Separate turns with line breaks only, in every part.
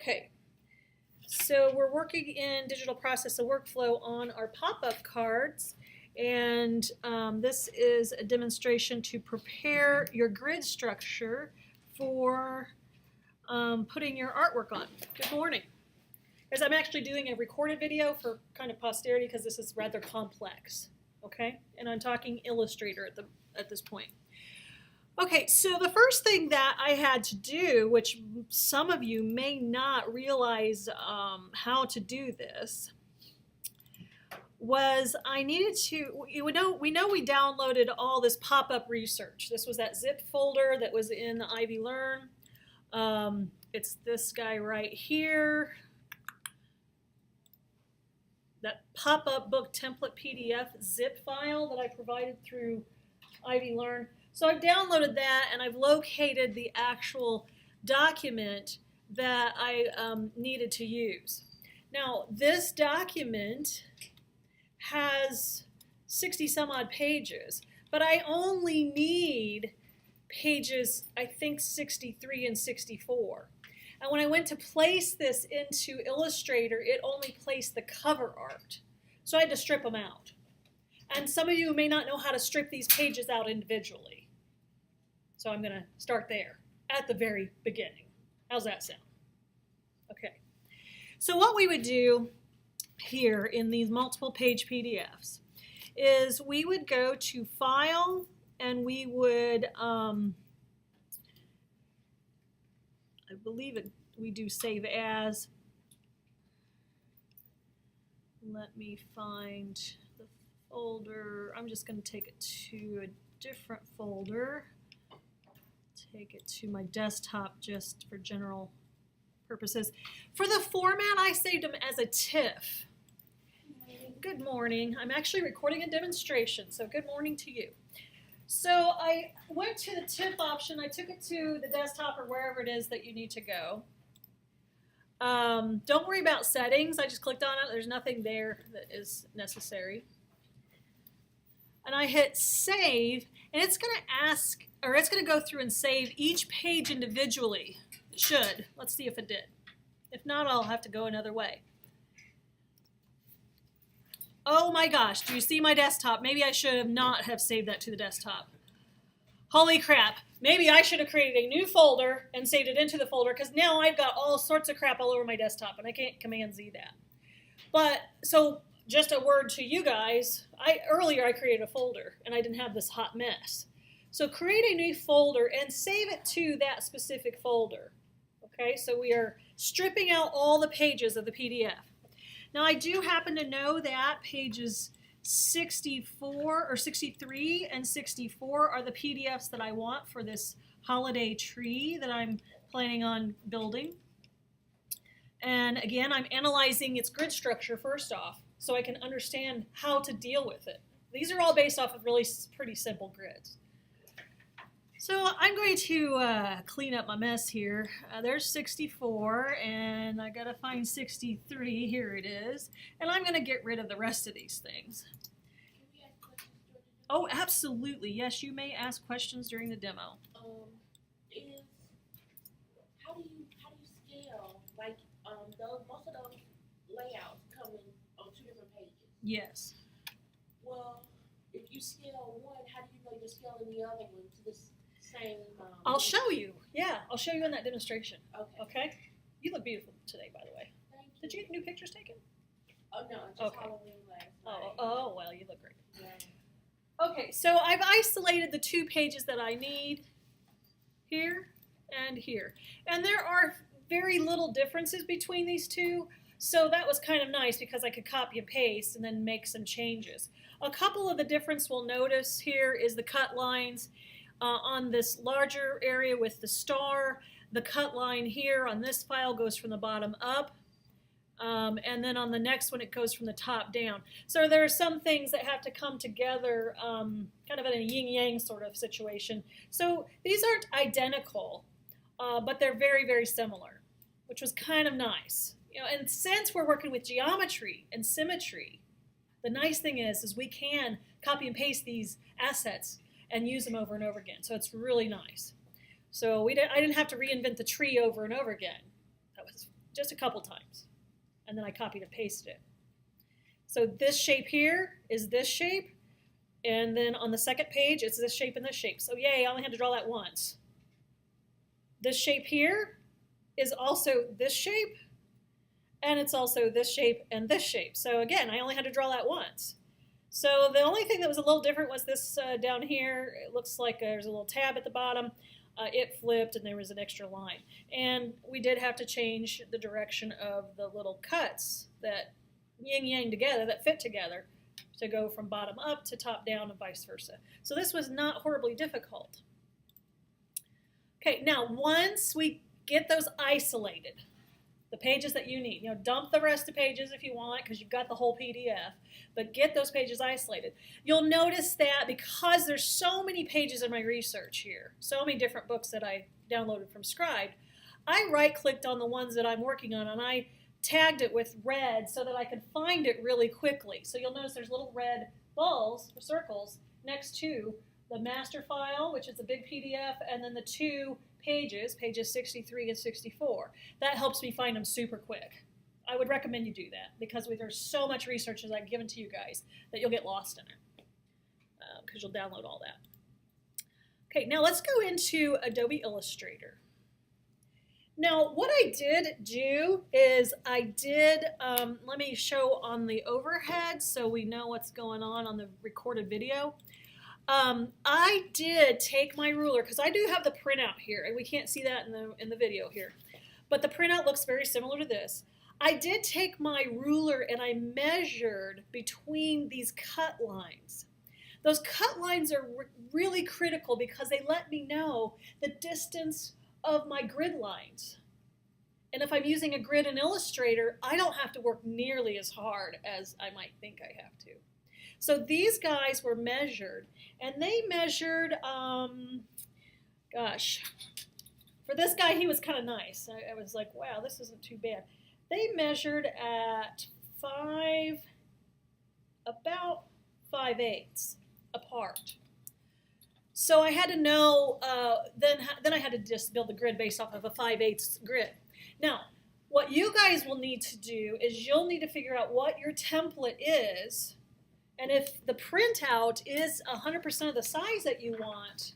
Okay, so we're working in digital process and workflow on our pop-up cards, and this is a demonstration to prepare your grid structure for putting your artwork on. Good morning. As I'm actually doing a recorded video for kind of posterity because this is rather complex, okay? And I'm talking Illustrator at this point. Okay, so the first thing that I had to do, which some of you may not realize how to do this, was I needed to, we know we downloaded all this pop-up research. This was that zip folder that was in the Ivy Learn. It's this guy right here. That pop-up book template PDF zip file that I provided through Ivy Learn. So I've downloaded that and I've located the actual document that I needed to use. Now this document has 60 some odd pages, but I only need pages, I think 63 and 64. And when I went to place this into Illustrator, it only placed the cover art. So I had to strip them out. And some of you may not know how to strip these pages out individually. So I'm going to start there at the very beginning. How's that sound? Okay. So what we would do here in these multiple page PDFs is we would go to File and we would, I believe we do Save As. Let me find the folder. I'm just going to take it to a different folder. Take it to my desktop just for general purposes. For the format, I saved them as a TIFF. Good morning. I'm actually recording a demonstration, so good morning to you. So I went to the TIFF option. I took it to the desktop or wherever it is that you need to go. Don't worry about settings. I just clicked on it. There's nothing there that is necessary. And I hit Save, and it's going to ask, or it's going to go through and save each page individually. It should. Let's see if it did. If not, I'll have to go another way. Oh my gosh, do you see my desktop? Maybe I should have not have saved that to the desktop. Holy crap. Maybe I should have created a new folder and saved it into the folder because now I've got all sorts of crap all over my desktop and I can't Command Z that. But, so just a word to you guys, earlier I created a folder and I didn't have this hot mess. So create a new folder and save it to that specific folder. Okay, so we are stripping out all the pages of the PDF. Now I do happen to know that pages 64 or 63 and 64 are the PDFs that I want for this holiday tree that I'm planning on building. And again, I'm analyzing its grid structure first off so I can understand how to deal with it. These are all based off of really pretty simple grids. So I'm going to clean up my mess here. There's 64, and I gotta find 63. Here it is. And I'm gonna get rid of the rest of these things.
Can we ask questions during the demo?
Oh, absolutely. Yes, you may ask questions during the demo.
How do you scale? Like most of those layouts come in on 2 different pages.
Yes.
Well, if you scale one, how do you know you're scaling the other one to this?
I'll show you. Yeah, I'll show you in that demonstration.
Okay.
Okay? You look beautiful today, by the way.
Thank you.
Did you get new pictures taken?
Oh, no, just
Okay.
Halloween last night.
Oh, well, you look great.
Yeah.
Okay, so I've isolated the 2 pages that I need here and here. And there are very little differences between these two, so that was kind of nice because I could copy and paste and then make some changes. A couple of the difference we'll notice here is the cut lines. On this larger area with the star, the cut line here on this file goes from the bottom up, and then on the next one it goes from the top down. So there are some things that have to come together kind of in a yin-yang sort of situation. So these aren't identical, but they're very, very similar, which was kind of nice. You know, and since we're working with geometry and symmetry, the nice thing is we can copy and paste these assets and use them over and over again. So it's really nice. So I didn't have to reinvent the tree over and over again. That was just a couple times. And then I copied and pasted it. So this shape here is this shape. And then on the second page, it's this shape and this shape. So yay, I only had to draw that once. This shape here is also this shape. And it's also this shape and this shape. So again, I only had to draw that once. So the only thing that was a little different was this down here. It looks like there's a little tab at the bottom. It flipped and there was an extra line. And we did have to change the direction of the little cuts that yin-yang together, that fit together, to go from bottom up to top down and vice versa. So this was not horribly difficult. Okay, now once we get those isolated, the pages that you need, dump the rest of the pages if you want because you've got the whole PDF, but get those pages isolated. You'll notice that because there's so many pages in my research here, so many different books that I downloaded from Scribe, I right-clicked on the ones that I'm working on and I tagged it with red so that I could find it really quickly. So you'll notice there's little red balls or circles next to the master file, which is a big PDF, and then the two pages 63 and 64. That helps me find them super quick. I would recommend you do that because there's so much research that I've given to you guys that you'll get lost in it because you'll download all that. Okay, now let's go into Adobe Illustrator. Now, what I did do is let me show on the overhead so we know what's going on the recorded video. I did take my ruler, because I do have the printout here, and we can't see that in the video here, but the printout looks very similar to this. I did take my ruler and I measured between these cut lines. Those cut lines are really critical because they let me know the distance of my grid lines. And if I'm using a grid in Illustrator, I don't have to work nearly as hard as I might think I have to. So these guys were measured, and they measured, for this guy, he was kind of nice. I was like, wow, this isn't too bad. They measured at about 5/8 apart. So I had to know, then I had to just build the grid based off of a 5/8 grid. Now, what you guys will need to do is you'll need to figure out what your template is, and if the printout is 100% of the size that you want,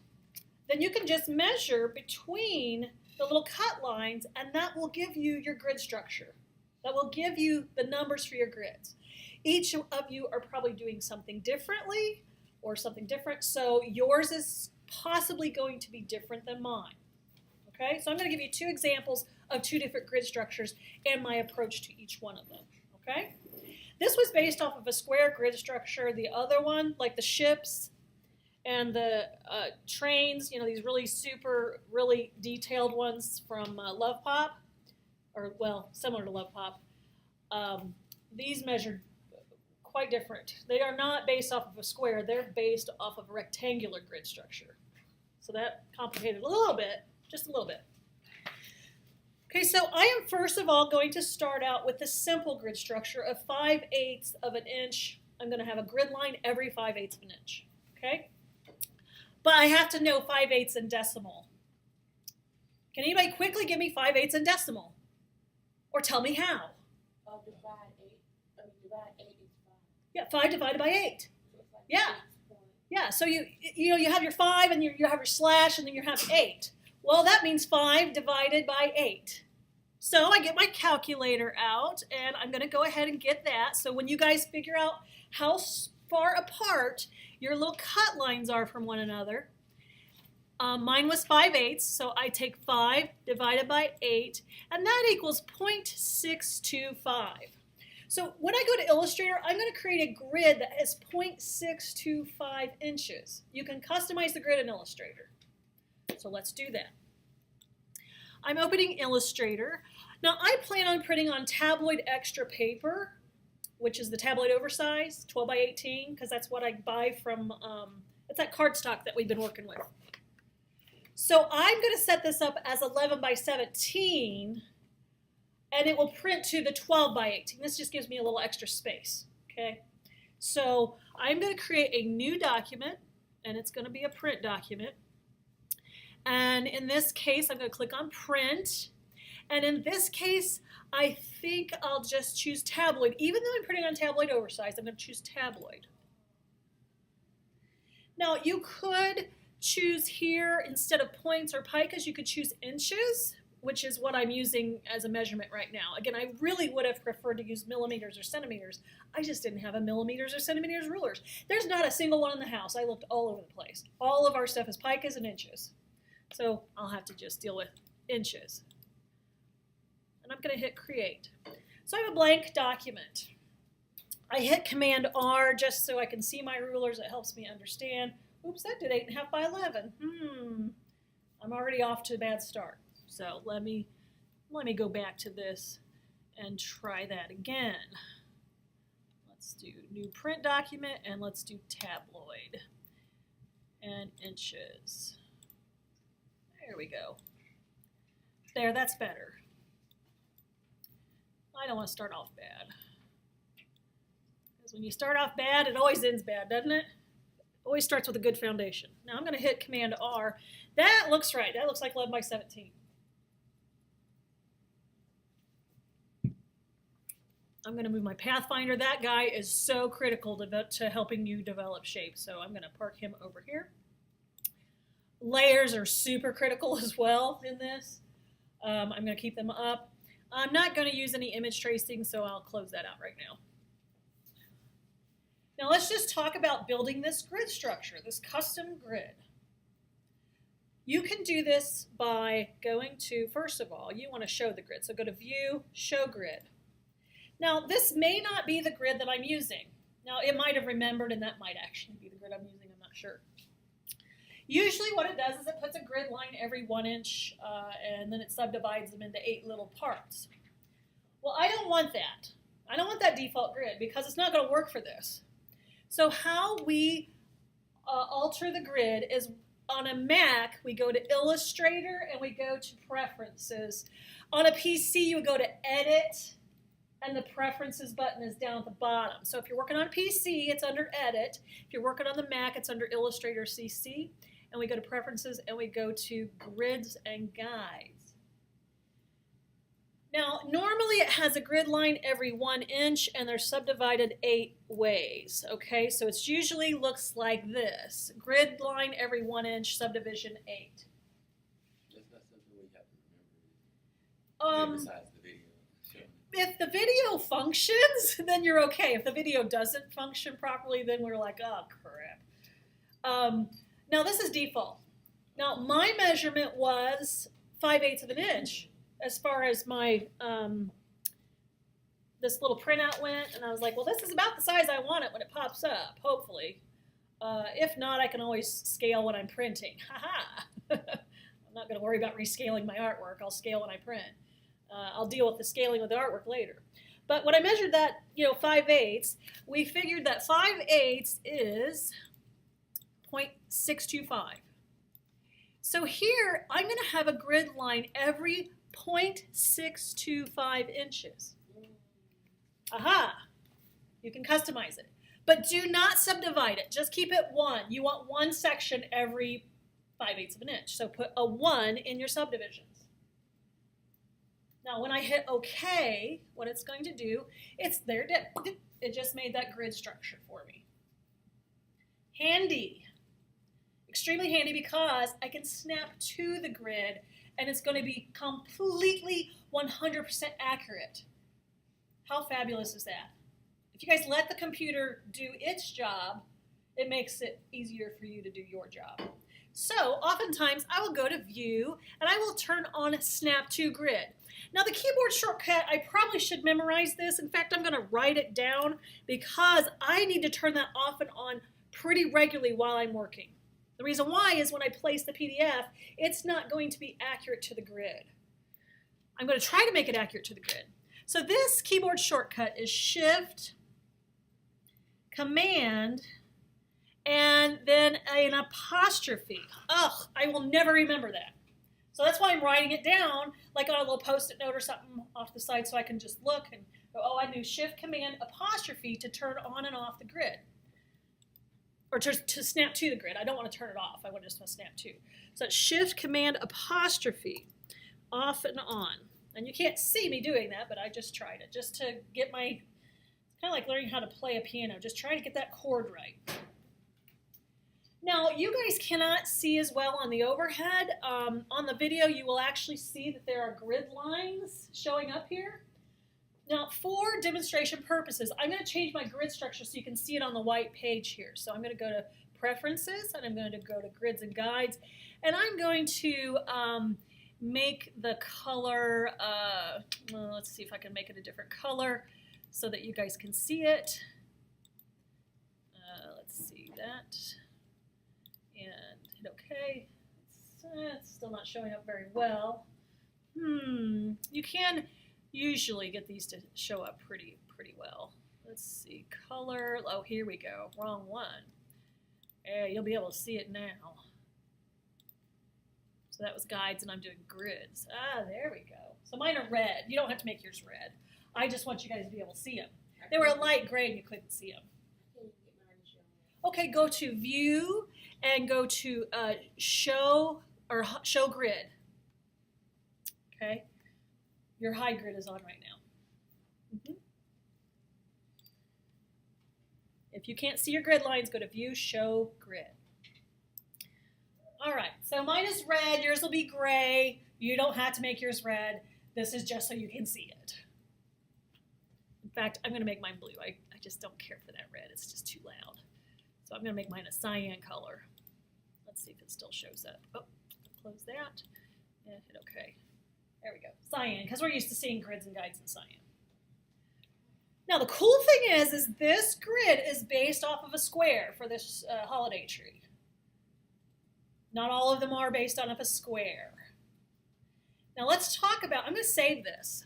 then you can just measure between the little cut lines, and that will give you your grid structure. That will give you the numbers for your grids. Each of you are probably doing something differently or something different, so yours is possibly going to be different than mine. Okay, so I'm going to give you two examples of two different grid structures and my approach to each one of them. Okay, this was based off of a square grid structure. The other one, like the ships and the trains, these really detailed ones from Love Pop, or well, similar to Love Pop. These measured quite different. They are not based off of a square. They're based off of a rectangular grid structure. So that complicated a little bit, just a little bit. Okay, so I am first of all going to start out with the simple grid structure of 5/8 of an inch. I'm going to have a grid line every 5/8 of an inch. Okay, but I have to know 5/8 in decimal. Can anybody quickly give me 5/8 in decimal? Or tell me how?
Divide 8 is 5.
Yeah, 5 divided by 8.
So it's like
Yeah.
6
Yeah, so you have your 5 and you have your slash and then you have 8. Well, that means 5 divided by 8. So I get my calculator out and I'm going to go ahead and get that. So when you guys figure out how far apart your little cut lines are from one another, mine was 5/8, so I take 5 divided by 8, and that equals 0.625. So when I go to Illustrator, I'm going to create a grid that is 0.625 inches. You can customize the grid in Illustrator. So let's do that. I'm opening Illustrator. Now I plan on printing on tabloid extra paper, which is the tabloid oversize, 12 by 18, because that's what I buy from, it's that cardstock that we've been working with. So I'm going to set this up as 11 by 17, and it will print to the 12 by 18. This just gives me a little extra space, okay? So I'm going to create a new document, and it's going to be a print document. And in this case, I'm going to click on print, And in this case, I think I'll just choose tabloid. Even though I'm printing on tabloid oversized, I'm going to choose tabloid. Now, you could choose here, instead of points or picas, you could choose inches, which is what I'm using as a measurement right now. Again, I really would have preferred to use millimeters or centimeters. I just didn't have a millimeters or centimeters rulers. There's not a single one in the house. I looked all over the place. All of our stuff is picas and inches. So I'll have to just deal with inches. And I'm going to hit create. So I have a blank document. I hit Command R just so I can see my rulers. It helps me understand. Oops, that did 8.5 by 11. I'm already off to a bad start. So let me go back to this and try that again. Let's do new print document and let's do tabloid and inches. There we go. There, that's better. I don't want to start off bad. Because when you start off bad, it always ends bad, doesn't it? Always starts with a good foundation. Now I'm going to hit Command R. That looks right. That looks like 11 by 17. I'm going to move my Pathfinder. That guy is so critical to helping you develop shape. So I'm going to park him over here. Layers are super critical as well in this. I'm going to keep them up. I'm not going to use any image tracing, so I'll close that out right now. Now let's just talk about building this grid structure, this custom grid. You can do this by going to, first of all, you want to show the grid. So go to View, Show Grid. Now this may not be the grid that I'm using. Now it might have remembered, and that might actually be the grid I'm using, I'm not sure. Usually what it does is it puts a grid line every 1 inch and then it subdivides them into 8 little parts. Well, I don't want that. I don't want that default grid because it's not going to work for this. So how we alter the grid is on a Mac, we go to Illustrator and we go to Preferences. On a PC, you would go to Edit and the Preferences button is down at the bottom. So if you're working on a PC, it's under Edit. If you're working on the Mac, it's under Illustrator CC. And we go to Preferences and we go to Grids and Guides. Now, normally it has a grid line every 1 inch and they're subdivided 8 ways, okay? So it usually looks like this. Grid line every 1 inch, subdivision 8.
That's not something we have to remember. Besides the video. Sure.
If the video functions, then you're okay. If the video doesn't function properly, then we're like, oh, crap. Now this is default. Now my measurement was 5/8 of an inch as far as my this little printout went, and I was like, well, this is about the size I want it when it pops up, hopefully. If not, I can always scale when I'm printing. I'm not going to worry about rescaling my artwork. I'll scale when I print. I'll deal with the scaling of the artwork later. But when I measured that, 5/8, we figured that 5/8 is 0.625. So here, I'm going to have a grid line every 0.625 inches. Aha! You can customize it. But do not subdivide it. Just keep it 1. You want 1 section every 5/8 of an inch. So put a 1 in your subdivisions. Now when I hit OK, what it's going to do, it's there. It just made that grid structure for me. Handy. Extremely handy because I can snap to the grid and it's going to be completely 100% accurate. How fabulous is that? If you guys let the computer do its job, it makes it easier for you to do your job. So oftentimes I will go to View and I will turn on Snap to Grid. Now the keyboard shortcut, I probably should memorize this. In fact, I'm going to write it down because I need to turn that off and on pretty regularly while I'm working. The reason why is when I place the PDF, it's not going to be accurate to the grid. I'm going to try to make it accurate to the grid. So this keyboard shortcut is Shift, Command, and then an apostrophe. Ugh, I will never remember that. So that's why I'm writing it down, like on a little Post-it note or something off the side so I can just look and go, oh, I do Shift, Command, apostrophe to turn on and off the grid. Or to snap to the grid. I don't want to turn it off. I want to just snap to. So it's Shift, Command, apostrophe, off and on. And you can't see me doing that, but I just tried it just to get my, it's kind of like learning how to play a piano, just trying to get that chord right. Now, you guys cannot see as well on the overhead. On the video, you will actually see that there are grid lines showing up here. Now, for demonstration purposes, I'm going to change my grid structure so you can see it on the white page here. So I'm going to go to Preferences, and I'm going to go to Grids and Guides, and I'm going to make the color, well, let's see if I can make it a different color so that you guys can see it. Let's see that. And hit OK. It's still not showing up very well. You can usually get these to show up pretty well. Let's see, color. Oh, here we go. Wrong one. Hey, you'll be able to see it now. So that was guides, and I'm doing grids. Ah, there we go. So mine are red. You don't have to make yours red. I just want you guys to be able to see them. They were a light gray, and you couldn't see them. Okay, go to View and go to Show Grid. Okay, your high grid is on right now. If you can't see your grid lines, go to View, Show Grid. All right, so mine is red. Yours will be gray. You don't have to make yours red. This is just so you can see it. In fact, I'm going to make mine blue. I just don't care for that red. It's just too loud. So I'm going to make mine a cyan color. Let's see if it still shows up. Oh, close that and hit OK. There we go. Cyan, because we're used to seeing grids and guides in cyan. Now the cool thing is this grid is based off of a square for this holiday tree. Not all of them are based on a square. Now let's talk about, I'm going to save this.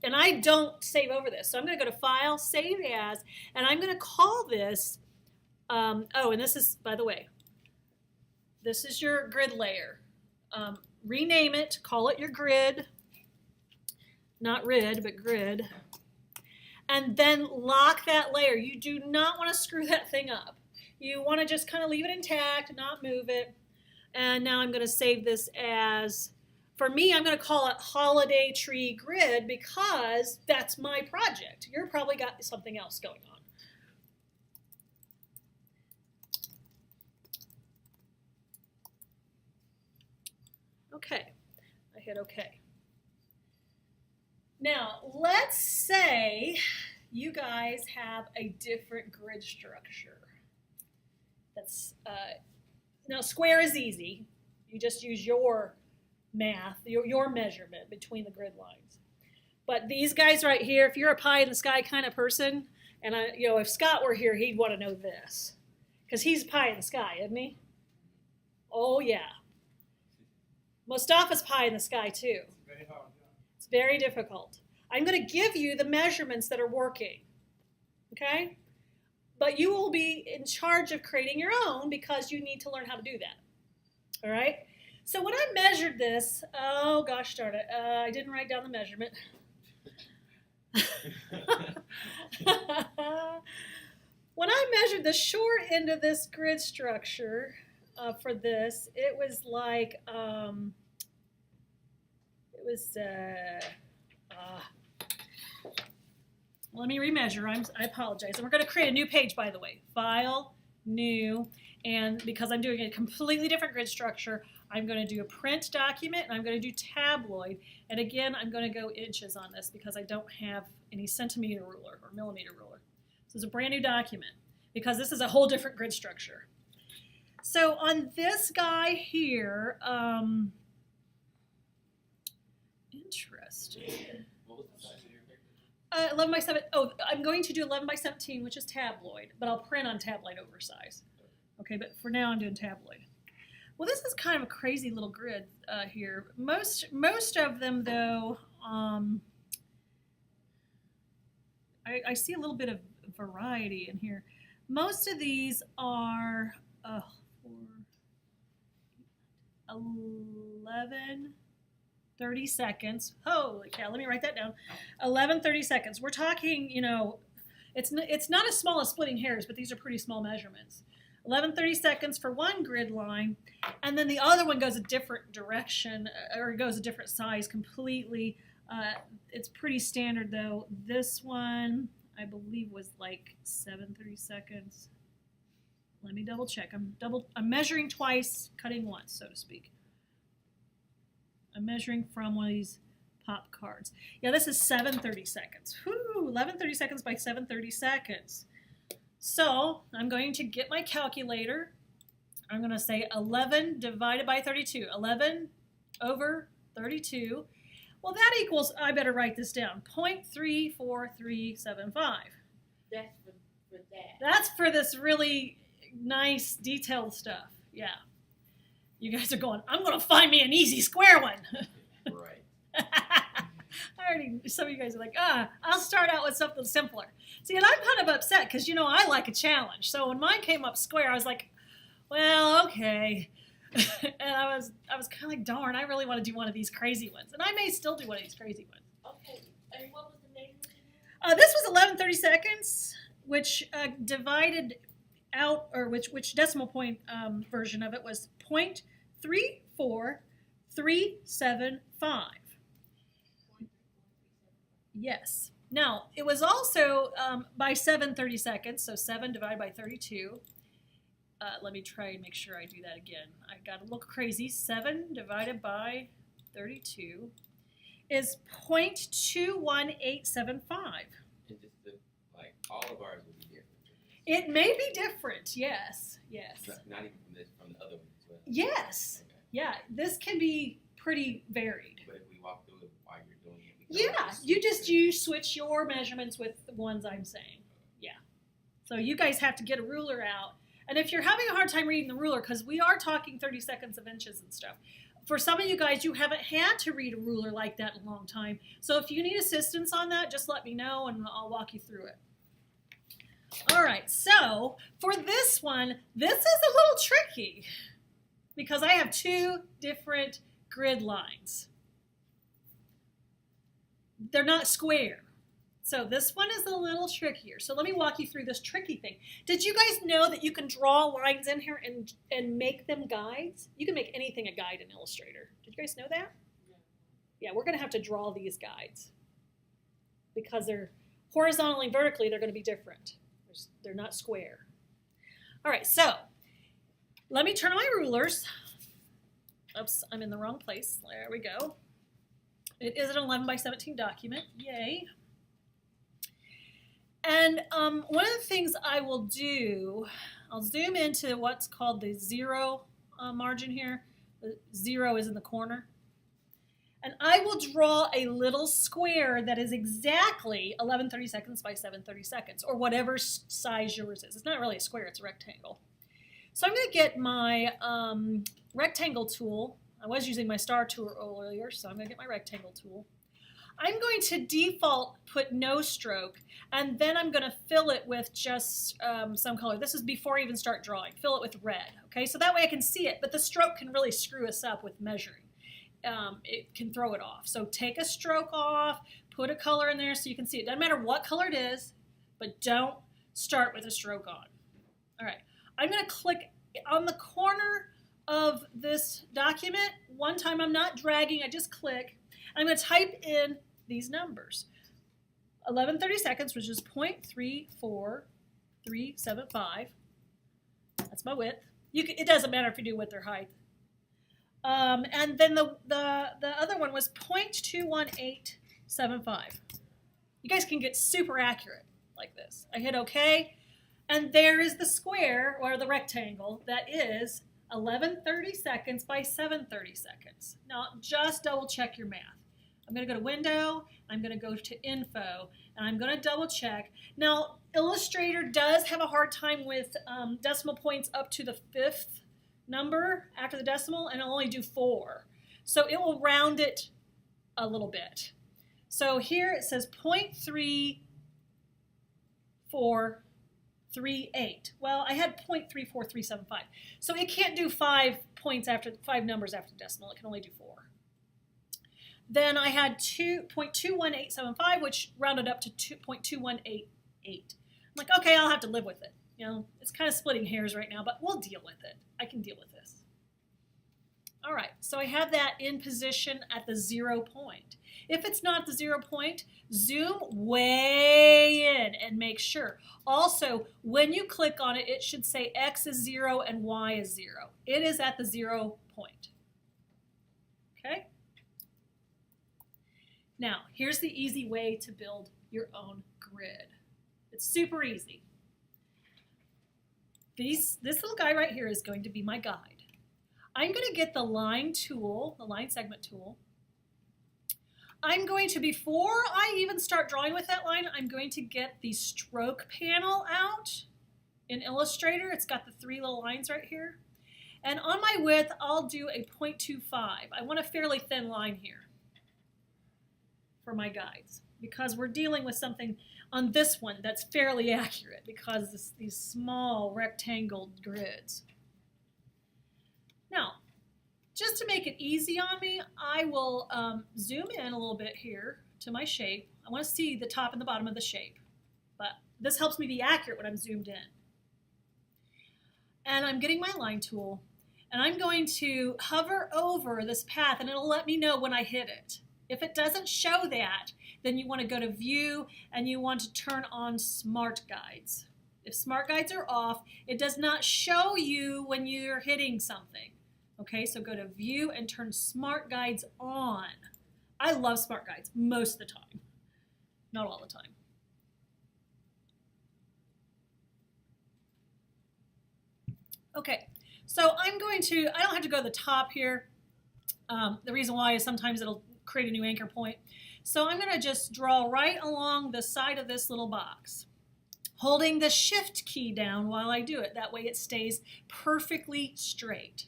And I don't save over this. So I'm going to go to File, Save As, and I'm going to call this, oh, and this is, by the way, this is your grid layer. Rename it, call it your grid. Not rid, but grid. And then lock that layer. You do not want to screw that thing up. You want to just kind of leave it intact, not move it. And now I'm going to save this as, for me, I'm going to call it Holiday Tree Grid because that's my project. You're probably got something else going on. Okay, I hit OK. Now, let's say you guys have a different grid structure. That's now square is easy. You just use your math, your measurement between the grid lines. But these guys right here, if you're a pie in the sky kind of person, and if Scott were here, he'd want to know this, because he's pie in the sky, isn't he? Oh yeah. Mustafa's pie in the sky too.
Very hard.
It's very difficult. I'm going to give you the measurements that are working, okay? But you will be in charge of creating your own because you need to learn how to do that, all right? So when I measured this, oh gosh darn it, I didn't write down the measurement. When I measured the short end of this grid structure for this, it was like, let me remeasure. I apologize. And we're going to create a new page, by the way. File, New, and because I'm doing a completely different grid structure, I'm going to do a print document, and I'm going to do tabloid. And again, I'm going to go inches on this because I don't have any centimeter ruler or millimeter ruler. So it's a brand new document because this is a whole different grid structure. So on this guy here, interesting.
What was the size of your picture?
11 by 7. Oh, I'm going to do 11 by 17, which is tabloid, but I'll print on tabloid oversize. Okay, but for now I'm doing tabloid. Well, this is kind of a crazy little grid here. Most of them, though, I see a little bit of variety in here. Most of these are 11, 30 seconds. Holy cow, let me write that down. 11, 30 seconds. We're talking, it's not as small as splitting hairs, but these are pretty small measurements. 11/30 seconds for one grid line, and then the other one goes a different direction, or goes a different size completely. It's pretty standard though. This one, I believe, was like 7/30 seconds. Let me double check. I'm measuring twice, cutting once, so to speak. I'm measuring from one of these pop cards. Yeah, this is 7/30 seconds. Whoo, 11/30 seconds by 7/30 seconds. So I'm going to get my calculator. I'm going to say 11 divided by 32. 11 over 32. Well, that equals, I better write this down, 0.34375.
That's for that.
That's for this really nice detailed stuff. Yeah. You guys are going, I'm going to find me an easy square one.
Right.
Some of you guys are like, I'll start out with something simpler. See, and I'm kind of upset because, you know, I like a challenge. So when mine came up square, I was like, well, okay. And I was kind of like, darn, I really want to do one of these crazy ones. And I may still do one of these crazy ones.
Okay, and what was the measurement?
This was 11/30 seconds, which divided out, or which decimal point version of it was 0.34375. Yes. Now, it was also by 7/30 seconds, so 7 divided by 32. Let me try and make sure I do that again. I got a little crazy. 7 divided by 32 is 0.21875.
And just like all of ours will be different.
It may be different, yes, yes.
Not even from the other one as well.
Yes,
Okay.
yeah, this can be pretty varied.
But if we walk through it while you're doing it,
Yeah, you switch your measurements with the ones I'm saying. Yeah. So you guys have to get a ruler out. And if you're having a hard time reading the ruler, because we are talking 30 seconds of inches and stuff, for some of you guys, you haven't had to read a ruler like that in a long time. So if you need assistance on that, just let me know and I'll walk you through it. All right, so for this one, this is a little tricky because I have two different grid lines. They're not square. So this one is a little trickier. So let me walk you through this tricky thing. Did you guys know that you can draw lines in here and make them guides? You can make anything a guide in Illustrator. Did you guys know that? Yeah, we're going to have to draw these guides because they're horizontally and vertically, they're going to be different. They're not square. All right, so let me turn on my rulers. Oops, I'm in the wrong place. There we go. It is an 11 by 17 document. Yay. And one of the things I will do, I'll zoom into what's called the 0 margin here. The 0 is in the corner. And I will draw a little square that is exactly 11/30 seconds by 7/30 seconds, or whatever size yours is. It's not really a square, it's a rectangle. So I'm going to get my rectangle tool. I was using my star tool earlier, so I'm going to get my rectangle tool. I'm going to default put no stroke, and then I'm going to fill it with just some color. This is before I even start drawing. Fill it with red, okay? So that way I can see it, but the stroke can really screw us up with measuring. It can throw it off. So take a stroke off, put a color in there so you can see it. Doesn't matter what color it is, but don't start with a stroke on. All right, I'm going to click on the corner of this document. One time I'm not dragging, I just click. I'm going to type in these numbers. 11/30 seconds, which is 0.34375. That's my width. It doesn't matter if you do width or height. And then the other one was 0.21875. You guys can get super accurate like this. I hit OK, and there is the square, or the rectangle, that is 11/30 seconds by 7/30 seconds. Now, just double check your math. I'm going to go to Window, I'm going to go to Info, and I'm going to double check. Now, Illustrator does have a hard time with decimal points up to the 5th number after the decimal, and it'll only do 4. So it will round it a little bit. So here it says 0.3438. Well, I had 0.34375. So it can't do 5 numbers after the decimal. It can only do 4. Then I had 2.21875, which rounded up to 2.2188. I'm like, okay, I'll have to live with it. You know, it's kind of splitting hairs right now, but we'll deal with it. I can deal with this. All right, so I have that in position at the 0 point. If it's not at the 0 point, zoom way in and make sure. Also, when you click on it, it should say X is 0 and Y is 0. It is at the 0 point. Okay? Now, here's the easy way to build your own grid. It's super easy. This little guy right here is going to be my guide. I'm going to get the line tool, the line segment tool. I'm going to, before I even start drawing with that line, I'm going to get the stroke panel out in Illustrator. It's got the 3 little lines right here. And on my width, I'll do a 0.25. I want a fairly thin line here for my guides because we're dealing with something on this one that's fairly accurate because these small rectangle grids. Now, just to make it easy on me, I will zoom in a little bit here to my shape. I want to see the top and the bottom of the shape, but this helps me be accurate when I'm zoomed in. And I'm getting my line tool, and I'm going to hover over this path, and it'll let me know when I hit it. If it doesn't show that, then you want to go to View, and you want to turn on Smart Guides. If Smart Guides are off, it does not show you when you're hitting something. Okay, so go to View and turn Smart Guides on. I love Smart Guides most of the time, not all the time. Okay, so I don't have to go to the top here. The reason why is sometimes it'll create a new anchor point. So I'm going to just draw right along the side of this little box, holding the Shift key down while I do it. That way it stays perfectly straight.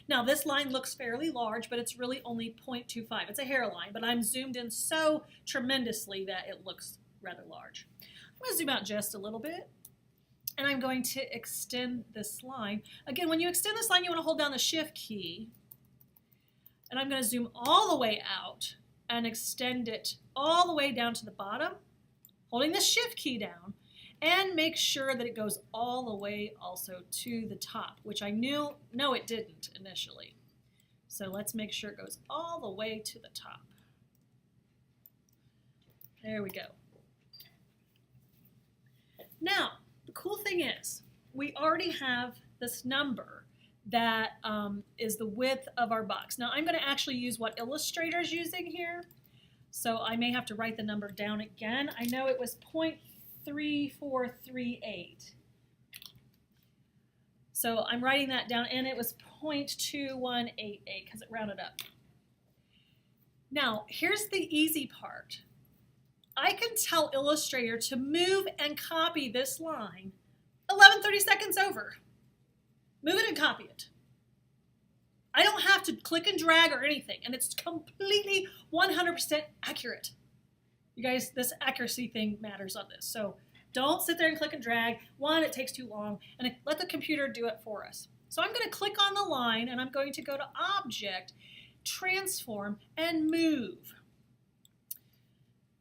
Now this line looks fairly large, but it's really only 0.25. It's a hairline, but I'm zoomed in so tremendously that it looks rather large. I'm going to zoom out just a little bit, and I'm going to extend this line. Again, when you extend this line, you want to hold down the Shift key, and I'm going to zoom all the way out and extend it all the way down to the bottom, holding the Shift key down, and make sure that it goes all the way also to the top, which I no, it didn't initially. So let's make sure it goes all the way to the top. There we go. Now, the cool thing is, we already have this number that is the width of our box. Now, I'm going to actually use what Illustrator is using here, so I may have to write the number down again. I know it was 0.3438. So I'm writing that down, and it was 0.2188 because it rounded up. Now, here's the easy part. I can tell Illustrator to move and copy this line 11/30 seconds over. Move it and copy it. I don't have to click and drag or anything, and it's completely 100% accurate. You guys, this accuracy thing matters on this. So don't sit there and click and drag. One, it takes too long, and let the computer do it for us. So I'm going to click on the line, and I'm going to go to Object, Transform, and Move.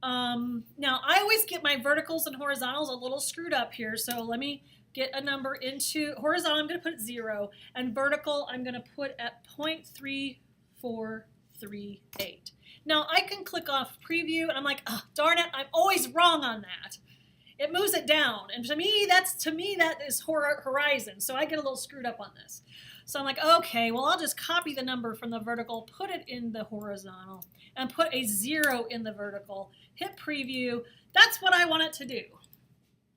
Now, I always get my verticals and horizontals a little screwed up here, so let me get a number into horizontal. I'm going to put 0, and vertical I'm going to put at 0.3438. Now I can click off preview, and I'm like, oh, darn it, I'm always wrong on that. It moves it down, and to me that is horizon, so I get a little screwed up on this. So I'm like, okay, well, I'll just copy the number from the vertical, put it in the horizontal, and put a 0 in the vertical. Hit preview. That's what I want it to do.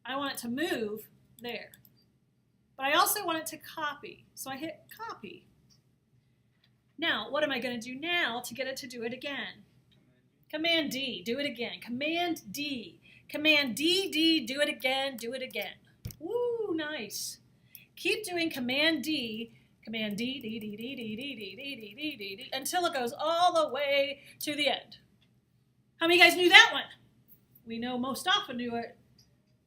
I want it to move there. But I also want it to copy. So I hit copy. Now, what am I going to do now to get it to do it again? Command D, do it again. Command D. Command D, D, do it again, do it again. Woo, nice. Keep doing Command D, Command D, D, D, D, D, D, D, D, D, D, D, D, until it goes all the way to the end. How many of you guys knew that one? We know most often knew it.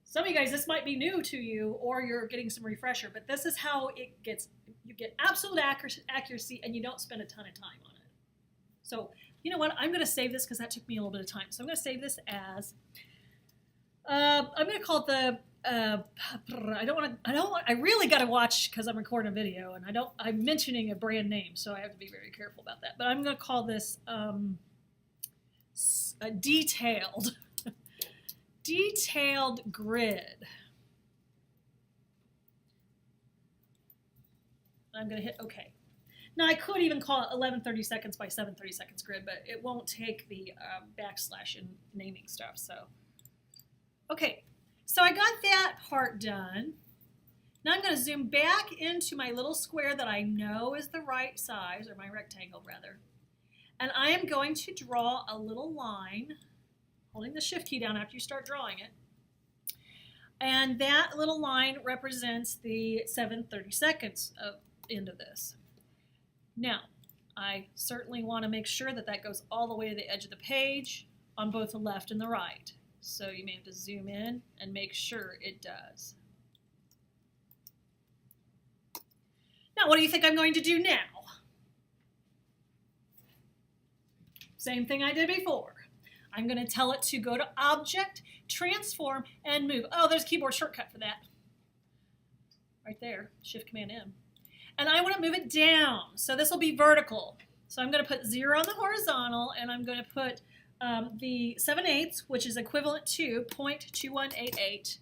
Some of you guys, this might be new to you, or you're getting some refresher, but this is how it gets. You get absolute accuracy, and you don't spend a ton of time on it. So, you know what? I'm going to save this because that took me a little bit of time. So I'm going to save this as, I'm going to call it the I really got to watch because I'm recording a video and I'm mentioning a brand name, so I have to be very careful about that. But I'm going to call this a detailed, detailed grid. I'm going to hit OK. Now I could even call it 1130 seconds by 730 seconds grid, but it won't take the backslash in naming stuff. So, okay. So I got that part done. Now I'm going to zoom back into my little square that I know is the right size, or my rectangle rather. And I am going to draw a little line, holding the shift key down after you start drawing it. And that little line represents the 730 seconds of end of this. Now, I certainly want to make sure that that goes all the way to the edge of the page on both the left and the right. So you may have to zoom in and make sure it does. Now, what do you think I'm going to do now? Same thing I did before. I'm going to tell it to go to Object, Transform, and Move. Oh, there's a keyboard shortcut for that. Right there, Shift-Command-M. And I want to move it down. So this will be vertical. So I'm going to put 0 on the horizontal, and I'm going to put the 7/8, which is equivalent to 0.2188.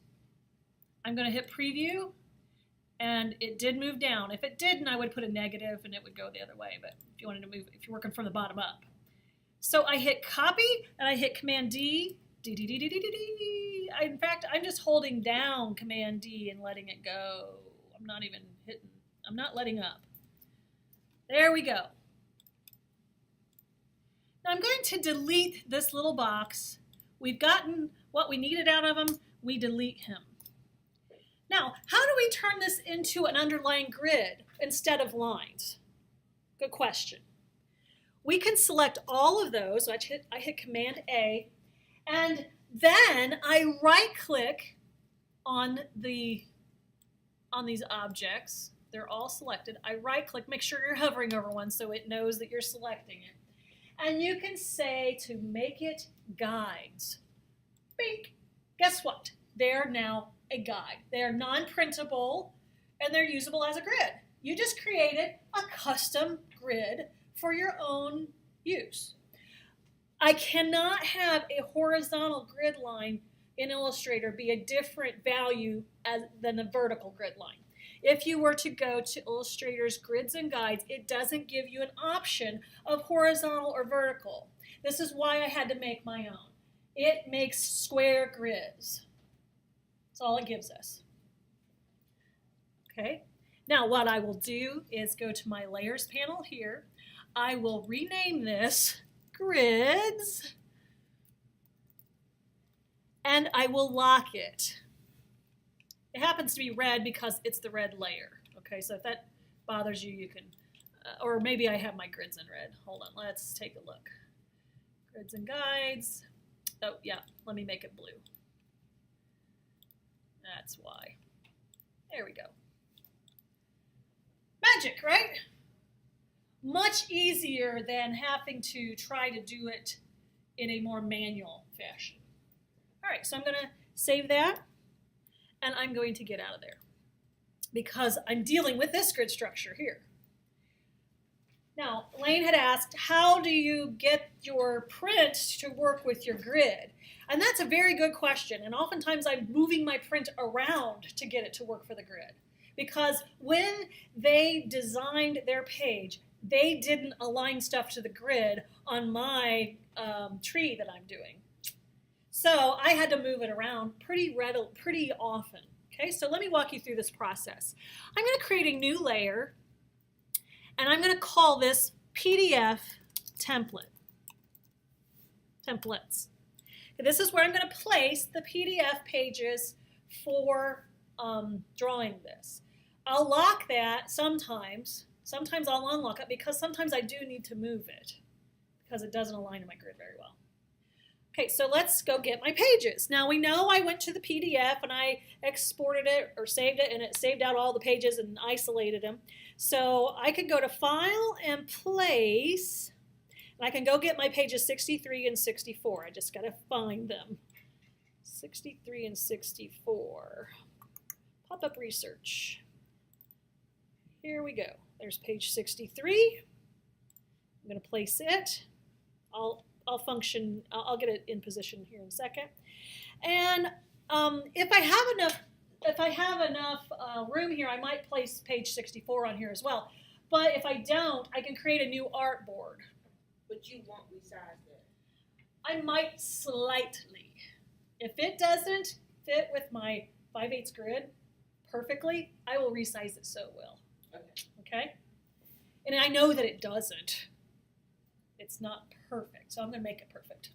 I'm going to hit Preview, and it did move down. If it didn't, I would put a negative, and it would go the other way. But if you wanted to move, if you're working from the bottom up. So I hit Copy, and I hit Command-D. In fact, I'm just holding down Command-D and letting it go. I'm not even hitting. I'm not letting up. There we go. Now I'm going to delete this little box. We've gotten what we needed out of him. We delete him. Now, how do we turn this into an underlying grid instead of lines? Good question. We can select all of those. So I hit Command-A, and then I right-click on these objects. They're all selected. I right-click, make sure you're hovering over one so it knows that you're selecting it. And you can say to make it guides. Bink. Guess what? They're now a guide. They're non-printable, and they're usable as a grid. You just created a custom grid for your own use. I cannot have a horizontal grid line in Illustrator be a different value than the vertical grid line. If you were to go to Illustrator's Grids and Guides, it doesn't give you an option of horizontal or vertical. This is why I had to make my own. It makes square grids. That's all it gives us. Okay. Now what I will do is go to my Layers panel here. I will rename this Grids, and I will lock it. It happens to be red because it's the red layer. Okay, so if that bothers you, you can, or maybe I have my grids in red. Hold on, let's take a look. Grids and Guides. Oh, yeah, let me make it blue. That's why. There we go. Magic, right? Much easier than having to try to do it in a more manual fashion. All right, so I'm going to save that. And I'm going to get out of there because I'm dealing with this grid structure here. Now, Lane had asked, how do you get your print to work with your grid? And that's a very good question. And oftentimes I'm moving my print around to get it to work for the grid. Because when they designed their page, they didn't align stuff to the grid on my tree that I'm doing. So I had to move it around pretty often. Okay, so let me walk you through this process. I'm going to create a new layer, and I'm going to call this PDF templates. This is where I'm going to place the PDF pages for drawing this. I'll lock that sometimes. Sometimes I'll unlock it because sometimes I do need to move it because it doesn't align to my grid very well. Okay, so let's go get my pages. Now we know I went to the PDF and I exported it or saved it, and it saved out all the pages and isolated them. So I could go to File and Place, and I can go get my pages 63 and 64. I just got to find them. 63 and 64. Pop-up research. Here we go. There's page 63. I'm going to place it. I'll get it in position here in a second. And if I have enough room here, I might place page 64 on here as well. But if I don't, I can create a new artboard.
But you won't resize it.
I might slightly. If it doesn't fit with my 5/8 grid perfectly, I will resize it so it will. Okay? And I know that it doesn't. It's not perfect, so I'm going to make it perfect.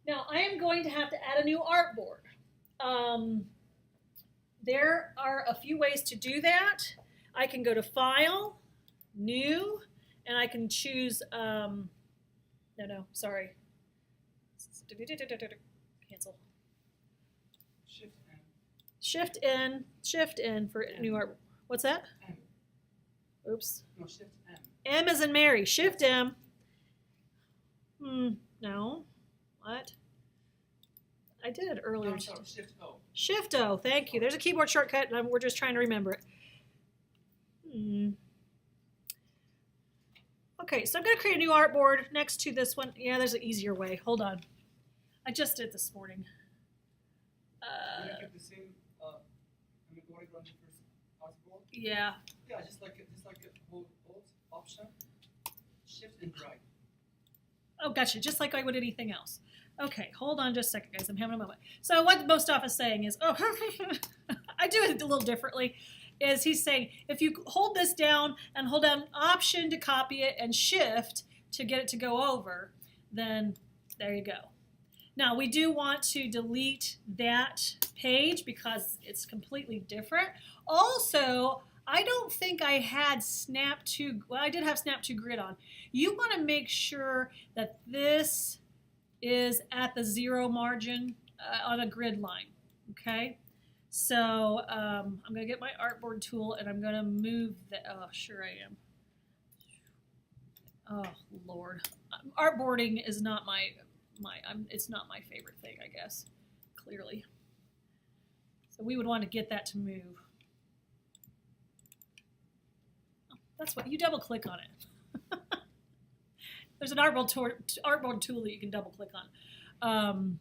Now, I am going to have to add a new artboard. There are a few ways to do that. I can go to File, New, and I can choose, sorry. Cancel. Shift in for new art. What's that?
M.
Oops.
No, Shift M.
M as in Mary. Shift M. No. What? I did it earlier.
No, sorry, Shift O.
Shift O. Thank you. There's a keyboard shortcut, and we're just trying to remember it. Okay, so I'm going to create a new artboard next to this one. Yeah, there's an easier way. Hold on. I just did it this morning.
Will you keep the same category on the first artboard?
Yeah.
Yeah, just like hold option, shift and drag.
Oh, gotcha. Just like I would anything else. Okay, hold on just a second, guys. I'm having a moment. So what most often is saying is, oh, I do it a little differently, is he's saying, if you hold this down and hold down Option to copy it and Shift to get it to go over, then there you go. Now, we do want to delete that page because it's completely different. Also, I don't think I had Snap to, well, I did have Snap to Grid on. You want to make sure that this is at the 0 margin on a grid line, okay? So I'm going to get my Artboard tool and I'm going to move the, oh, sure I am. Oh, Lord. Artboarding is not it's not my favorite thing, I guess, clearly. So we would want to get that to move. Oh, that's what, you double click on it. There's an Artboard tool that you can double click on.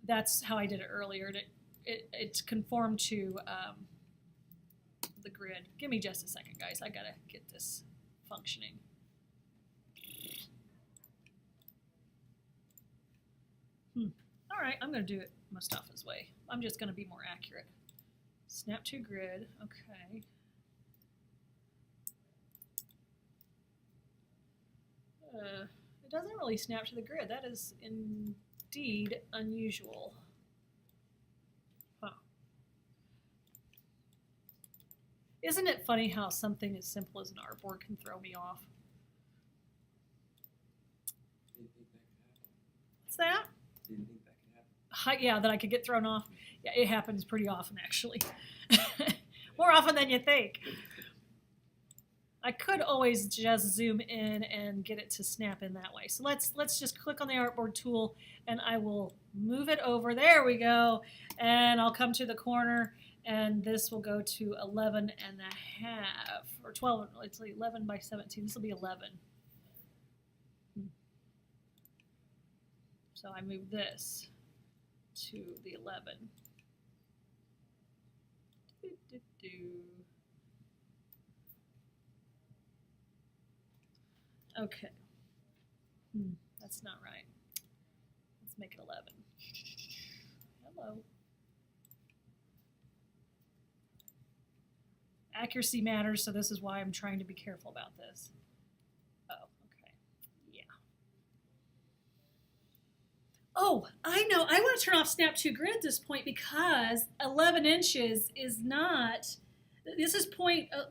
That's how I did it earlier. And it's conformed to the grid. Give me just a second, guys. I gotta get this functioning. All right, I'm gonna do it Mustafa's way. I'm just gonna be more accurate. Snap to grid, okay. It doesn't really snap to the grid. That is indeed unusual. Huh. Isn't it funny how something as simple as an artboard can throw me off?
Didn't think that could happen.
What's that?
Didn't think that could happen.
Yeah, that I could get thrown off. Yeah, it happens pretty often, actually. More often than you think. I could always just zoom in and get it to snap in that way. So let's just click on the Artboard tool and I will move it over. There we go. And I'll come to the corner and this will go to 11 and a half or 12. It's 11 by 17. This will be 11. So I move this to the 11. Okay. That's not right. Let's make it 11. Hello. Accuracy matters, so this is why I'm trying to be careful about this. Oh, okay. Yeah. Oh, I know. I want to turn off Snap to Grid at this point because 11 inches is not... This is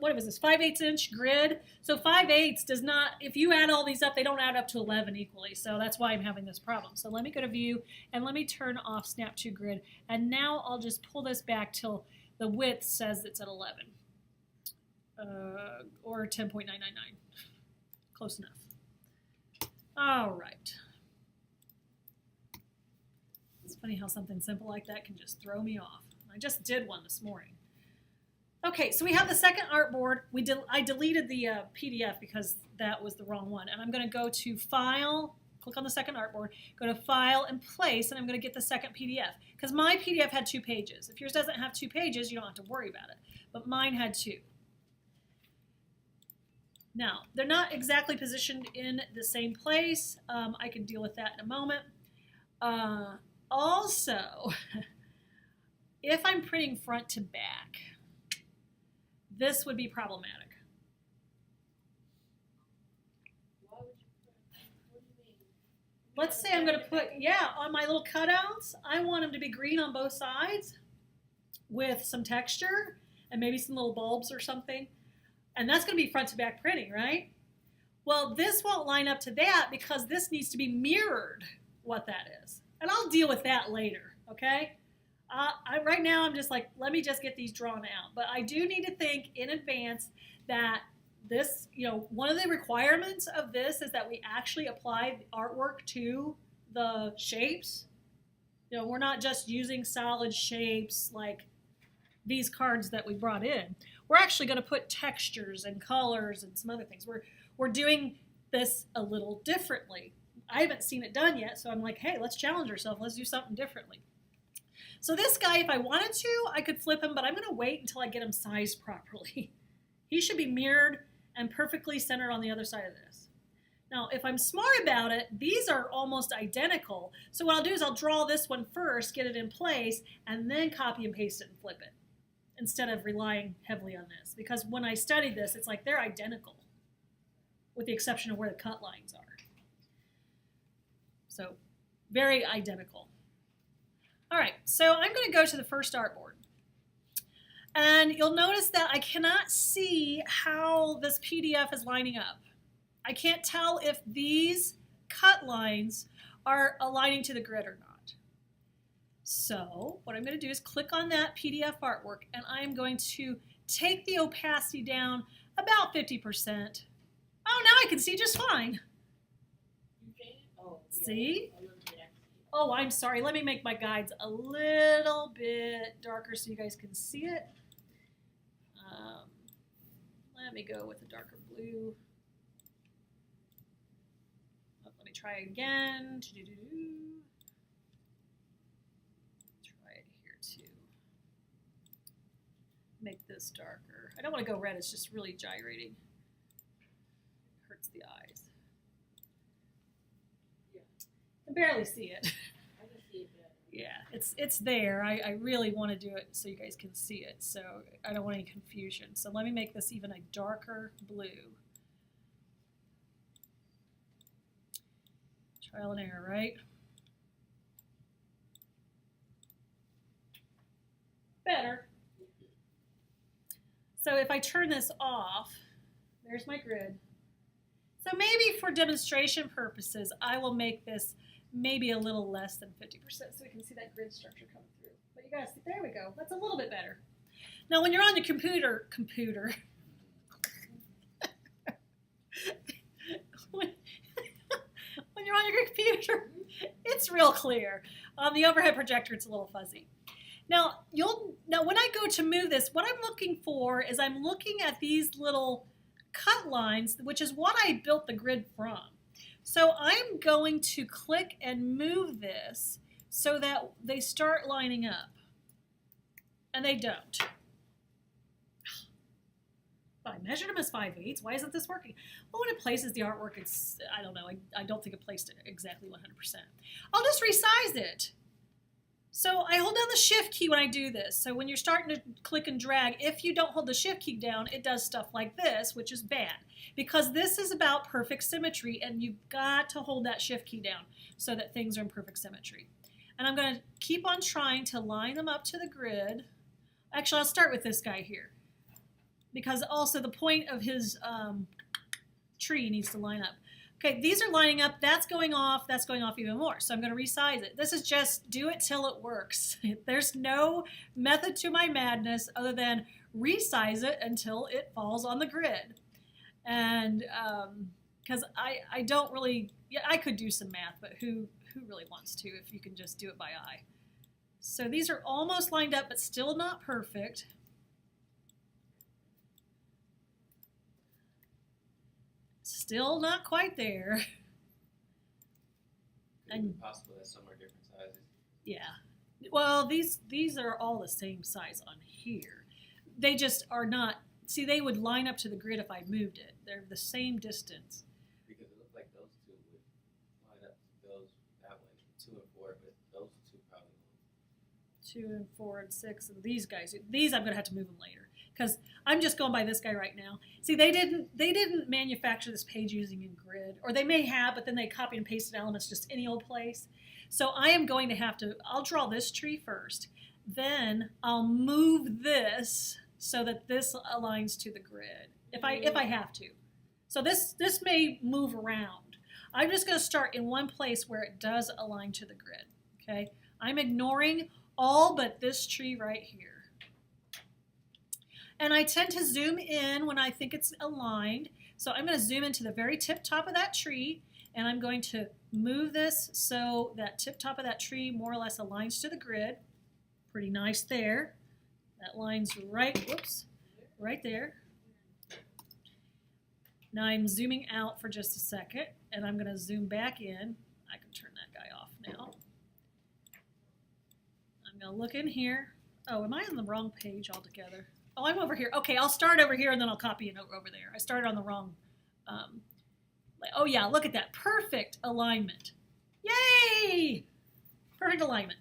what was this, 5/8 inch grid? So 5/8 does not, if you add all these up, they don't add up to 11 equally. So that's why I'm having this problem. So let me go to View and let me turn off Snap to Grid. And now I'll just pull this back till the width says it's at 11. Or 10.999. Close enough. All right. It's Funny how something simple like that can just throw me off. I just did one this morning. Okay, so we have the second artboard. I deleted the PDF because that was the wrong one. And I'm going to go to File, click on the second artboard, go to File and Place, and I'm going to get the second PDF. Because my PDF had 2 pages. If yours doesn't have 2 pages, you don't have to worry about it. But mine had 2. Now, they're not exactly positioned in the same place. I can deal with that in a moment. Also, if I'm printing front to back, this would be problematic.
Why would you put, what do you mean?
Let's say I'm going to put, yeah, on my little cutouts, I want them to be green on both sides with some texture and maybe some little bulbs or something. And that's going to be front to back printing, right? Well, this won't line up to that because this needs to be mirrored what that is. And I'll deal with that later, okay? Right now, I'm just like, let me just get these drawn out. But I do need to think in advance that this, one of the requirements of this is that we actually apply artwork to the shapes. We're not just using solid shapes like these cards that we brought in. We're actually going to put textures and colors and some other things. We're doing this a little differently. I haven't seen it done yet, so I'm like, hey, let's challenge ourselves. Let's do something differently. So this guy, if I wanted to, I could flip him, but I'm going to wait until I get him sized properly. He should be mirrored and perfectly centered on the other side of this. Now, if I'm smart about it, these are almost identical. So what I'll do is I'll draw this one first, get it in place, and then copy and paste it and flip it, instead of relying heavily on this. Because when I studied this, it's like they're identical, with the exception of where the cut lines are. So, very identical. All right, so I'm going to go to the first artboard. And you'll notice that I cannot see how this PDF is lining up. I can't tell if these cut lines are aligning to the grid or not. So what I'm going to do is click on that PDF artwork, and I'm going to take the opacity down about 50%. Oh, now I can see just fine.
You can? Oh, yeah.
See?
A little bit, I can see.
Oh, I'm sorry. Let me make my guides a little bit darker so you guys can see it. Let me go with a darker blue. Oh, let me try again. Try it here too. Make this darker. I don't want to go red. It's just really gyrating. Hurts the eyes.
Yeah.
I can barely see it.
I can see it better.
Yeah, it's there. I really want to do it so you guys can see it, so I don't want any confusion. So let me make this even a darker blue. Trial and error, right? Better. So if I turn this off, there's my grid. So maybe for demonstration purposes, I will make this maybe a little less than 50% so we can see that grid structure coming through. But you guys, there we go. That's a little bit better. Now when you're on the computer, when you're on your computer, it's real clear. On the overhead projector, it's a little fuzzy. Now when I go to move this, what I'm looking for is I'm looking at these little cut lines, which is what I built the grid from. So I'm going to click and move this so that they start lining up. And they don't. But I measured them as 5/8. Why isn't this working? Well, when it places the artwork, it's, I don't know, I don't think it placed it exactly 100%. I'll just resize it. So I hold down the shift key when I do this. So when you're starting to click and drag, if you don't hold the shift key down, it does stuff like this, which is bad. Because this is about perfect symmetry, and you've got to hold that shift key down so that things are in perfect symmetry. And I'm going to keep on trying to line them up to the grid. Actually, I'll start with this guy here. Because also the point of his tree needs to line up. Okay, these are lining up. That's going off even more. So I'm going to resize it. This is just do it till it works. There's no method to my madness other than resize it until it falls on the grid. And because I don't really, yeah, I could do some math, but who really wants to if you can just do it by eye? So these are almost lined up, but still not perfect. Still not quite there.
Could it be possible that some are different sizes?
Yeah. Well, these are all the same size on here. They just are not. See, they would line up to the grid if I moved it. They're the same distance.
Because it looked like those two would line up to those that way, 2 and 4, but those two probably won't.
2 and 4 and 6 and these guys. These I'm gonna have to move them later because I'm just going by this guy right now. See, they didn't manufacture this page using a grid, or they may have, but then they copy and pasted elements just any old place. So I am going to have to. I'll draw this tree first, then I'll move this so that this aligns to the grid if I have to. So this may move around. I'm just going to start in one place where it does align to the grid. Okay, I'm ignoring all but this tree right here. And I tend to zoom in when I think it's aligned. So I'm going to zoom into the very tip top of that tree, and I'm going to move this so that tip top of that tree more or less aligns to the grid. Pretty nice there. That line's right there. Now I'm zooming out for just a second, and I'm going to zoom back in. I can turn that guy off now. I'm going to look in here. Oh, am I on the wrong page altogether? Oh, I'm over here. Okay, I'll start over here, and then I'll copy it over there. I started on the wrong. Oh, yeah, look at that. Perfect alignment. Yay! Perfect alignment.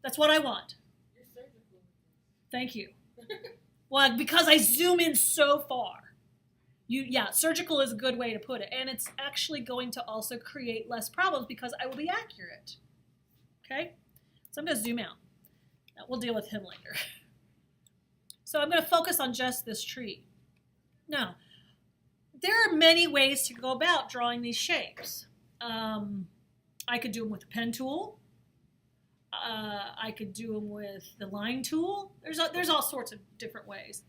That's what I want.
You're surgical.
Thank you. Well, because I zoom in so far. Yeah, surgical is a good way to put it. And it's actually going to also create less problems because I will be accurate. Okay? So I'm going to zoom out. Now, we'll deal with him later. So I'm going to focus on just this tree. Now, there are many ways to go about drawing these shapes. I could do them with the pen tool. I could do them with the line tool. There's all sorts of different ways.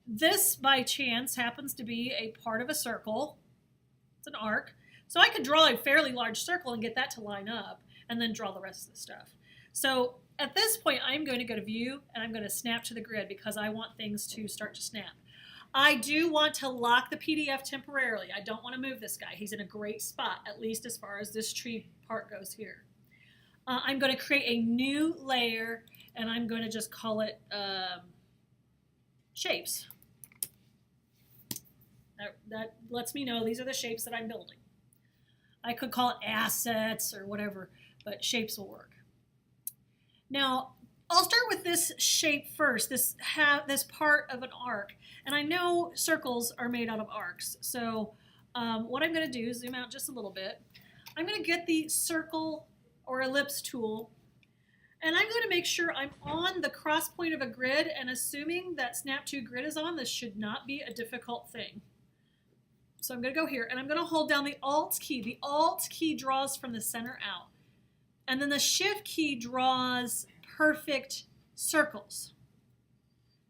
This, by chance, happens to be a part of a circle. It's an arc. So I could draw a fairly large circle and get that to line up, and then draw the rest of the stuff. So at this point, I'm going to go to View, and I'm going to snap to the grid because I want things to start to snap. I do want to lock the PDF temporarily. I don't want to move this guy. He's in a great spot, at least as far as this tree part goes here. I'm going to create a new layer, and I'm going to just call it Shapes. That lets me know these are the shapes that I'm building. I could call it Assets or whatever, but Shapes will work. Now, I'll start with this shape first, this part of an arc. And I know circles are made out of arcs. So what I'm going to do is zoom out just a little bit. I'm going to get the circle or ellipse tool. And I'm going to make sure I'm on the cross point of a grid. And assuming that Snap to Grid is on, this should not be a difficult thing. So I'm going to go here. And I'm going to hold down the Alt key. The Alt key draws from the center out. And then the Shift key draws perfect circles.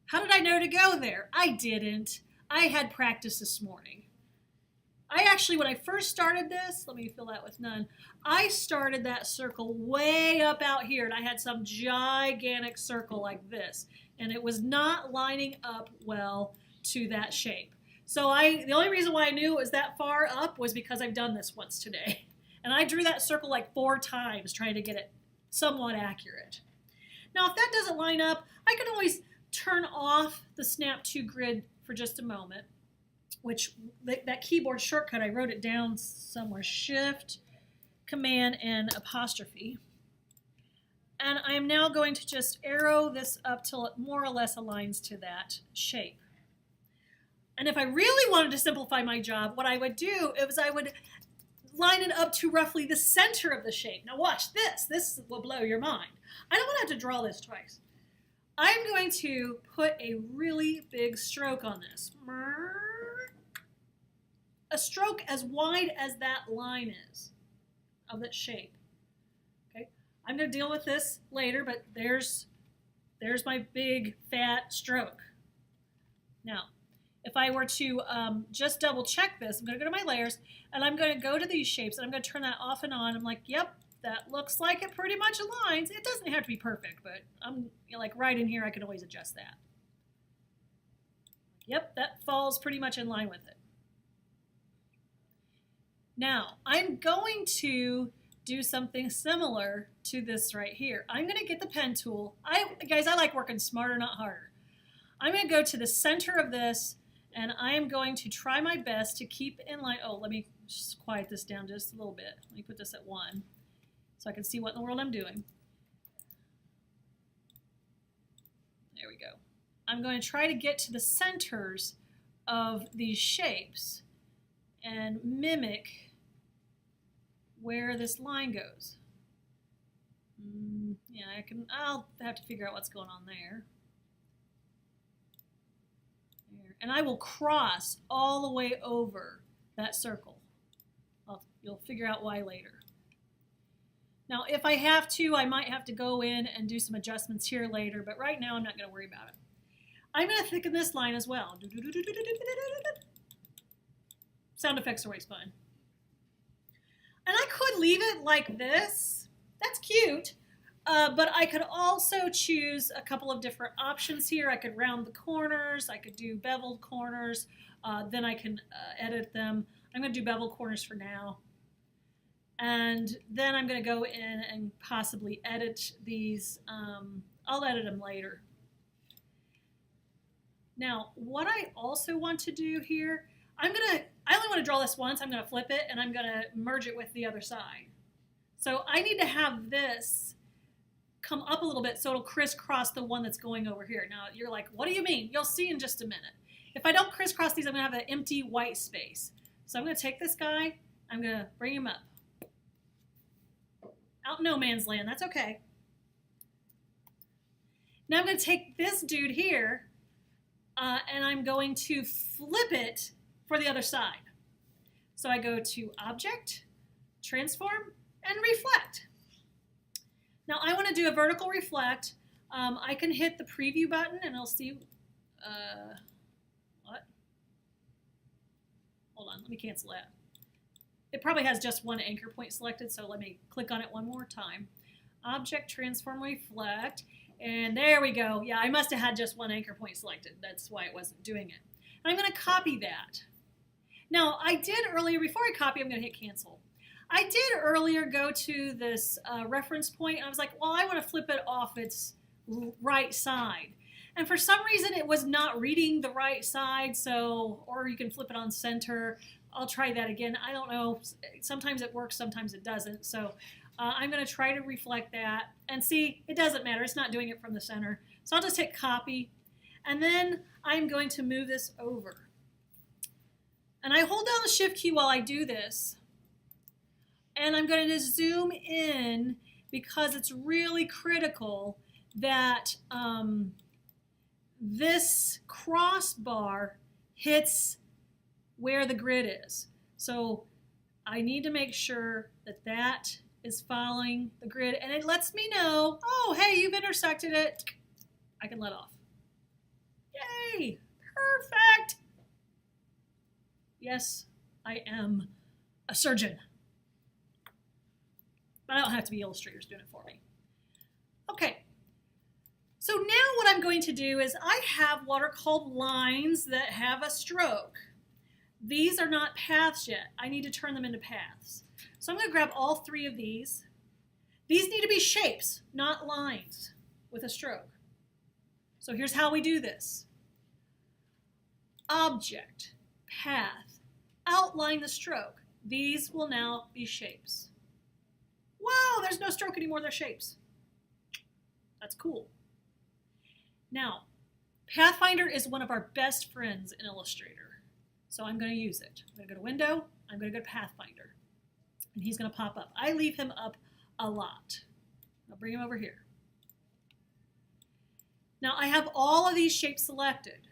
How did I know to go there? I didn't. I had practice this morning. I actually, when I first started this, let me fill that with none, I started that circle way up out here, and I had some gigantic circle like this, and it was not lining up well to that shape. So the only reason why I knew it was that far up was because I've done this once today. And I drew that circle like 4 times trying to get it somewhat accurate. Now, if that doesn't line up, I can always turn off the Snap to Grid for just a moment, which that keyboard shortcut, I wrote it down somewhere, Shift, Command, and apostrophe. And I'm now going to just arrow this up till it more or less aligns to that shape. And if I really wanted to simplify my job, what I would do is I would line it up to roughly the center of the shape. Now watch this. This will blow your mind. I don't want to have to draw this twice. I'm going to put a really big stroke on this. A stroke as wide as that line is of that shape. Okay, I'm going to deal with this later, but there's my big fat stroke. Now, if I were to just double check this, I'm going to go to my layers, and I'm going to go to these shapes, and I'm going to turn that off and on. I'm like, yep, that looks like it pretty much aligns. It doesn't have to be perfect, but I'm like right in here, I can always adjust that. Yep, that falls pretty much in line with it. Now, I'm going to do something similar to this right here. I'm going to get the pen tool. Guys, I like working smarter, not harder. I'm going to go to the center of this, and I am going to try my best to keep in line. Oh, let me just quiet this down just a little bit. Let me put this at 1 so I can see what in the world I'm doing. There we go. I'm going to try to get to the centers of these shapes and mimic where this line goes. Yeah, I'll have to figure out what's going on there. And I will cross all the way over that circle. You'll figure out why later. Now, if I have to, I might have to go in and do some adjustments here later, but right now I'm not going to worry about it. I'm going to thicken this line as well. Sound effects are always fun. And I could leave it like this. That's cute. But I could also choose a couple of different options here. I could round the corners. I could do beveled corners. Then I can edit them. I'm going to do beveled corners for now. And then I'm going to go in and possibly edit these. I'll edit them later. Now, what I also want to do here, I only want to draw this once. I'm going to flip it, and I'm going to merge it with the other side. So I need to have this come up a little bit so it'll crisscross the one that's going over here. Now, you're like, what do you mean? You'll see in just a minute. If I don't crisscross these, I'm going to have an empty white space. So I'm going to take this guy. I'm going to bring him up. Out in no man's land. That's okay. Now I'm going to take this dude here, and I'm going to flip it for the other side. So I go to Object, Transform, and Reflect. Now I want to do a vertical reflect. I can hit the preview button and I'll see, what? Hold on, let me cancel that. It probably has just one anchor point selected, so let me click on it one more time. Object, Transform, Reflect, and there we go. Yeah, I must have had just one anchor point selected. That's why it wasn't doing it. And I'm going to copy that. Now, I did earlier, before I copy, I'm going to hit cancel. I did earlier go to this reference point, and I was like, well, I want to flip it off its right side. And for some reason, it was not reading the right side, so, or you can flip it on center. I'll try that again. I don't know. Sometimes it works, sometimes it doesn't. So I'm going to try to reflect that. And see, it doesn't matter. It's not doing it from the center. So I'll just hit copy. And then I'm going to move this over. And I hold down the Shift key while I do this. And I'm going to zoom in because it's really critical that this crossbar hits where the grid is. So I need to make sure that that is following the grid, and it lets me know, oh, hey, you've intersected it. I can let off. Yay, perfect. Yes, I am a surgeon. But I don't have to be Illustrators doing it for me. Okay, so now what I'm going to do is I have what are called lines that have a stroke. These are not paths yet. I need to turn them into paths. So I'm going to grab all 3 of these. These need to be shapes, not lines with a stroke. So here's how we do this. Object, path, outline the stroke. These will now be shapes. Whoa, there's no stroke anymore, they're shapes. That's cool. Now, Pathfinder is one of our best friends in Illustrator. So I'm going to use it. I'm going to go to Window, I'm going to go to Pathfinder, and he's going to pop up. I leave him up a lot. I'll bring him over here. Now I have all of these shapes selected.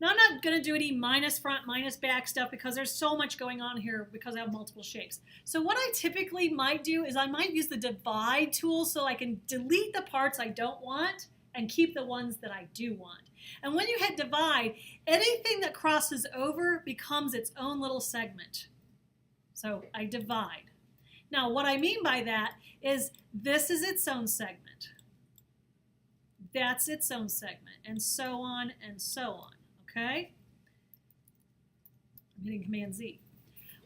Now I'm not going to do any minus front, minus back stuff because there's so much going on here because I have multiple shapes. So what I typically might do is I might use the divide tool so I can delete the parts I don't want and keep the ones that I do want. And when you hit divide, anything that crosses over becomes its own little segment. So I divide. Now, what I mean by that is this is its own segment. That's its own segment, and so on and so on, okay? I'm hitting Command Z.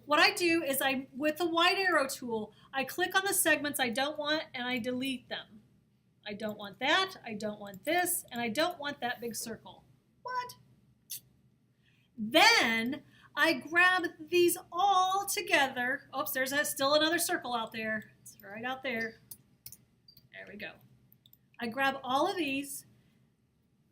What I do is with the white arrow tool, I click on the segments I don't want and I delete them. I don't want that, I don't want this, and I don't want that big circle. What? Then I grab these all together. Oops, there's still another circle out there. It's right out there. There we go. I grab all of these,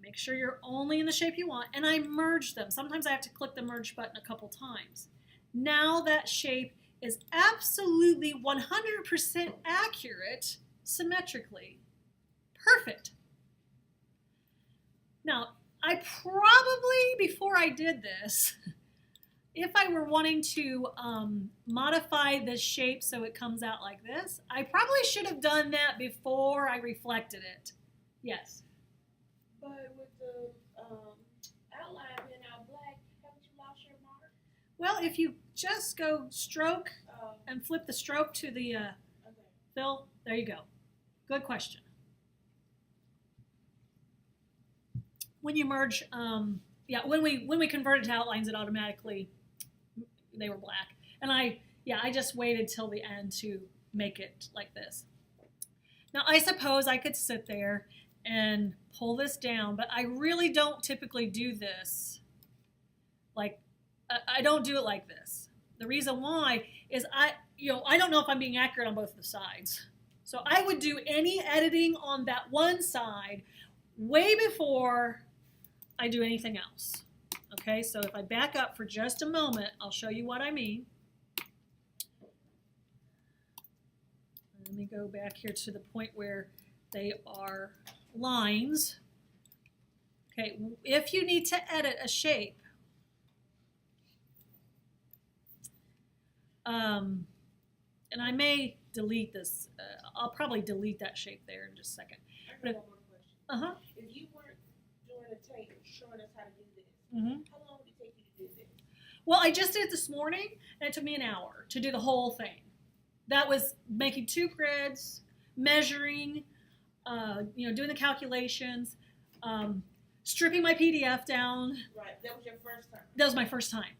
make sure you're only in the shape you want, and I merge them. Sometimes I have to click the merge button a couple times. Now that shape is absolutely 100% accurate symmetrically. Perfect. Now, I probably, before I did this, if I were wanting to modify the shape so it comes out like this, I probably should have done that before I reflected it. Yes?
But with the outline being out black, haven't you lost your mark?
Well, if you just go stroke and flip the stroke to the
Okay.
fill, there you go. Good question. When you merge, yeah, when we converted to outlines, it automatically, they were black. And I just waited till the end to make it like this. Now, I suppose I could sit there and pull this down, but I really don't typically do this. Like, I don't do it like this. The reason why is I don't know if I'm being accurate on both of the sides. So I would do any editing on that one side way before I do anything else. Okay, so if I back up for just a moment, I'll show you what I mean. Let me go back here to the point where they are lines. Okay, if you need to edit a shape, and I may delete this. I'll probably delete that shape there in just a second.
I have one more question. If you weren't doing a tape showing us how to do this, how long would it take you to do this?
Well, I just did it this morning, and it took me an hour to do the whole thing. That was making 2 grids, measuring, doing the calculations, stripping my PDF down.
Right, that was your first time.
That was my first time.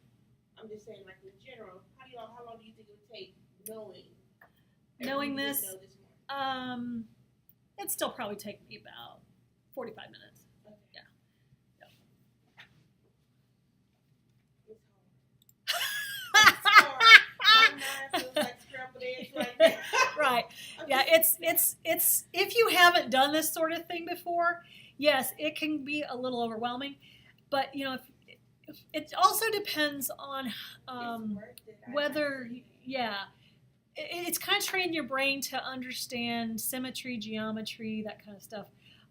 I'm just saying, like in general, how long do you think it would take knowing
This,
know this morning?
it'd still probably take me about 45 minutes.
Okay.
Yeah.
It's hard. My mind feels like scrambled eggs right now.
Right. Yeah, it's if you haven't done this sort of thing before, yes, it can be a little overwhelming, but it also depends on whether, it's kind of training your brain to understand symmetry, geometry, that kind of stuff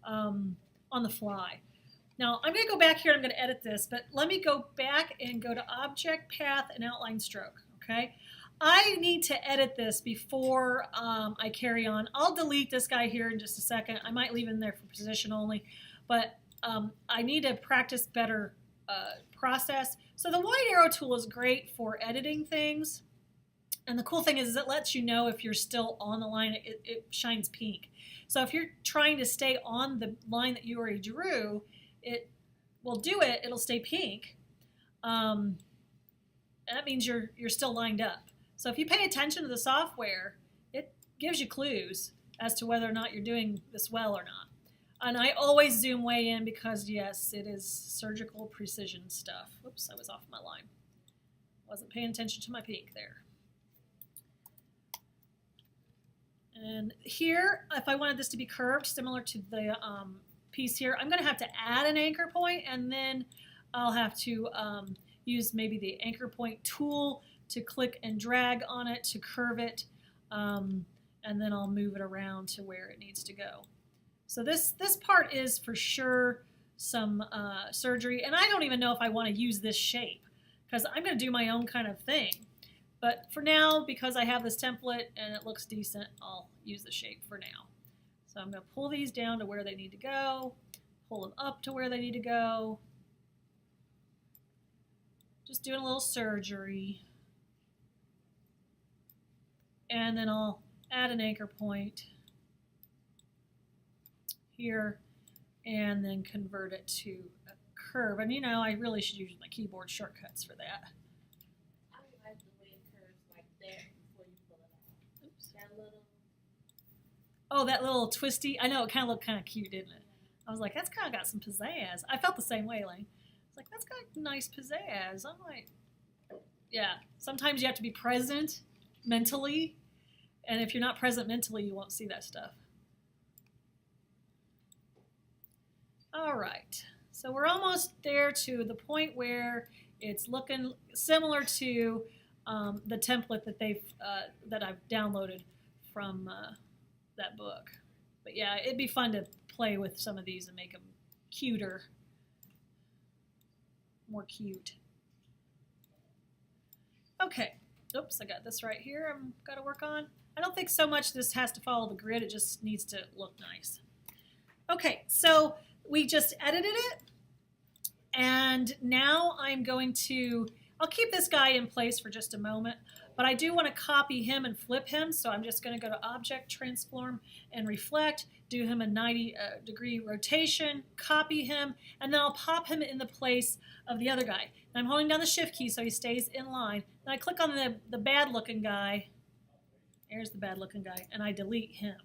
on the fly. Now, I'm going to go back here and I'm going to edit this, but let me go back and go to Object, Path, and Outline Stroke, okay? I need to edit this before I carry on. I'll delete this guy here in just a second. I might leave him there for position only, but I need to practice better process. So the white arrow tool is great for editing things. And the cool thing is it lets you know if you're still on the line. It shines pink. So if you're trying to stay on the line that you already drew, it will do it. It'll stay pink. And that means you're still lined up. So if you pay attention to the software, it gives you clues as to whether or not you're doing this well or not. And I always zoom way in because, yes, it is surgical precision stuff. Oops, I was off my line. Wasn't paying attention to my pink there. And here, if I wanted this to be curved, similar to the piece here, I'm going to have to add an anchor point, and then I'll have to use maybe the anchor point tool to click and drag on it to curve it, and then I'll move it around to where it needs to go. So this part is for sure some surgery, and I don't even know if I want to use this shape because I'm going to do my own kind of thing. But for now, because I have this template and it looks decent, I'll use the shape for now. So I'm going to pull these down to where they need to go, pull them up to where they need to go. Just doing a little surgery. and then I'll add an anchor point here, and then convert it to a curve. And you know, I really should use my keyboard shortcuts for that.
I like the way it curves like that before you pull it out.
Oops.
That little.
Oh, that little twisty. I know, it kind of looked kind of cute, didn't it? I was like, that's kind of got some pizzazz. I felt the same way, Lane. I was like, that's got nice pizzazz. I'm like, yeah. Sometimes you have to be present mentally, and if you're not present mentally, you won't see that stuff. All right, so we're almost there to the point where it's looking similar to the template that that I've downloaded from that book. But yeah, it'd be fun to play with some of these and make them cuter, more cute. Okay, oops, I got this right here I've got to work on. I don't think so much this has to follow the grid, it just needs to look nice. Okay, so we just edited it, and now I'm going to, I'll keep this guy in place for just a moment, but I do want to copy him and flip him, so I'm just going to go to Object, Transform, and Reflect, do him a 90-degree rotation, copy him, and then I'll pop him in the place of the other guy. And I'm holding down the Shift key so he stays in line. Then I click on the bad-looking guy. There's the bad-looking guy, and I delete him.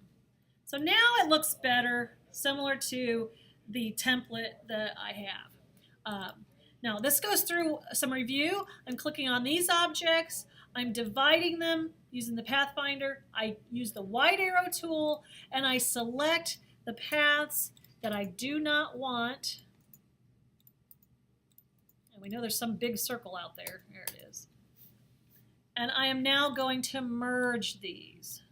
So now it looks better, similar to the template that I have. Now this goes through some review. I'm clicking on these objects. I'm dividing them using the Pathfinder. I use the wide arrow tool, and I select the paths that I do not want. And we know there's some big circle out there. There it is. And I am now going to merge these.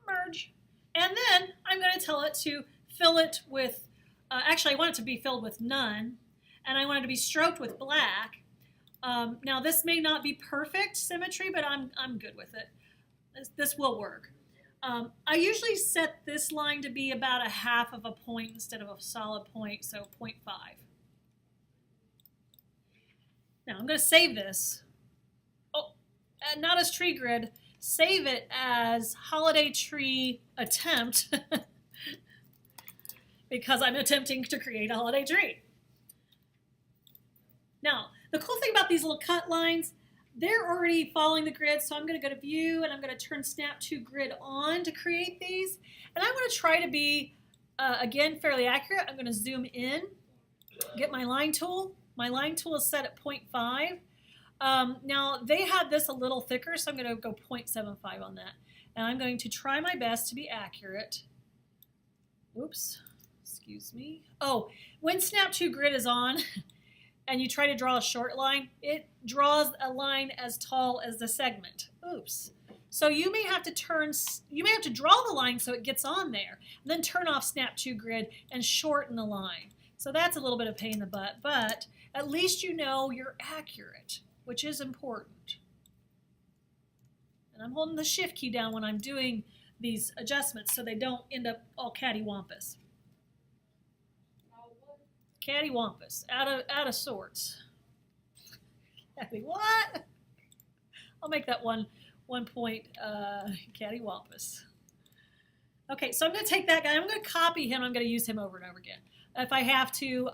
Merge. And then I'm going to tell it to fill it with, actually I want it to be filled with none, and I want it to be stroked with black. Now this may not be perfect symmetry, but I'm good with it. This will work. I usually set this line to be about 1/2 of a point instead of a solid point, so 0.5. Now I'm going to save this. Oh, not as tree grid. Save it as holiday tree attempt because I'm attempting to create a holiday tree. Now, the cool thing about these little cut lines, they're already following the grid, so I'm going to go to View, and I'm going to turn Snap to Grid on to create these. And I'm going to try to be, again, fairly accurate. I'm going to zoom in, get my line tool. My line tool is set at 0.5. Now, they have this a little thicker, so I'm going to go 0.75 on that. And I'm going to try my best to be accurate. Oops, excuse me. Oh, when Snap to Grid is on, and you try to draw a short line, it draws a line as tall as the segment. Oops. So you may have to draw the line so it gets on there, and then turn off Snap to Grid and shorten the line. So that's a little bit of a pain in the butt, but at least you know you're accurate, which is important. And I'm holding the Shift key down when I'm doing these adjustments so they don't end up all cattywampus. Cattywampus, out of sorts. What? I'll make that one point cattywampus. Okay, so I'm going to take that guy. I'm going to copy him. I'm going to use him over and over again. If I have to,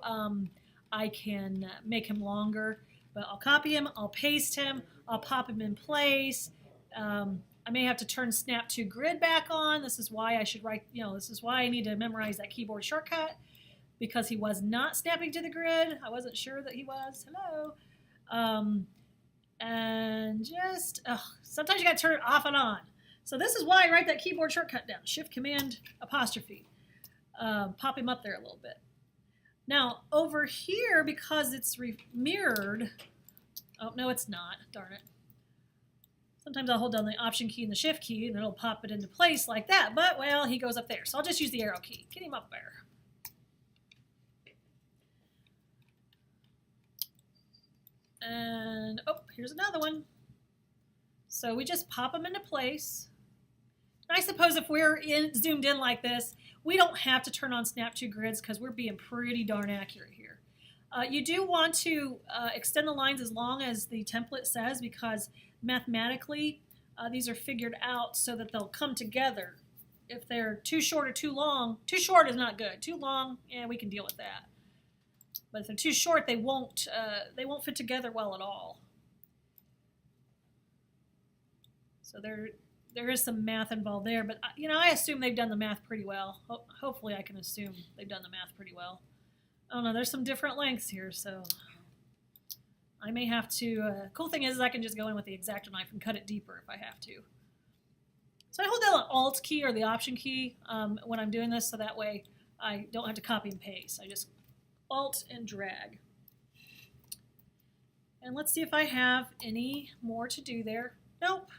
I can make him longer. But I'll copy him. I'll paste him. I'll pop him in place. I may have to turn Snap to Grid back on. This is why I should write. This is why I need to memorize that keyboard shortcut. Because he was not snapping to the grid. I wasn't sure that he was. Hello. And just, sometimes you got to turn it off and on. So this is why I write that keyboard shortcut down. Shift, Command, apostrophe. Pop him up there a little bit. Now, over here, because it's mirrored, oh, no, it's not. Darn it. Sometimes I'll hold down the Option key and the Shift key, and it'll pop it into place like that. But, well, he goes up there. So I'll just use the arrow key. Get him up there. And, oh, here's another one. So we just pop them into place. And I suppose if we're zoomed in like this, we don't have to turn on Snap to Grids because we're being pretty darn accurate here. You do want to extend the lines as long as the template says because mathematically these are figured out so that they'll come together. If they're too short or too long, too short is not good. Too long, yeah, we can deal with that. But if they're too short, they won't fit together well at all. So there is some math involved there, but you know, I assume they've done the math pretty well. Hopefully I can assume they've done the math pretty well. I don't know, there's some different lengths here, so I may have to, cool thing is I can just go in with the X-Acto knife and cut it deeper if I have to. So I hold down the Alt key or the Option key when I'm doing this, so that way I don't have to copy and paste. I just Alt and drag. And let's see if I have any more to do there. Nope.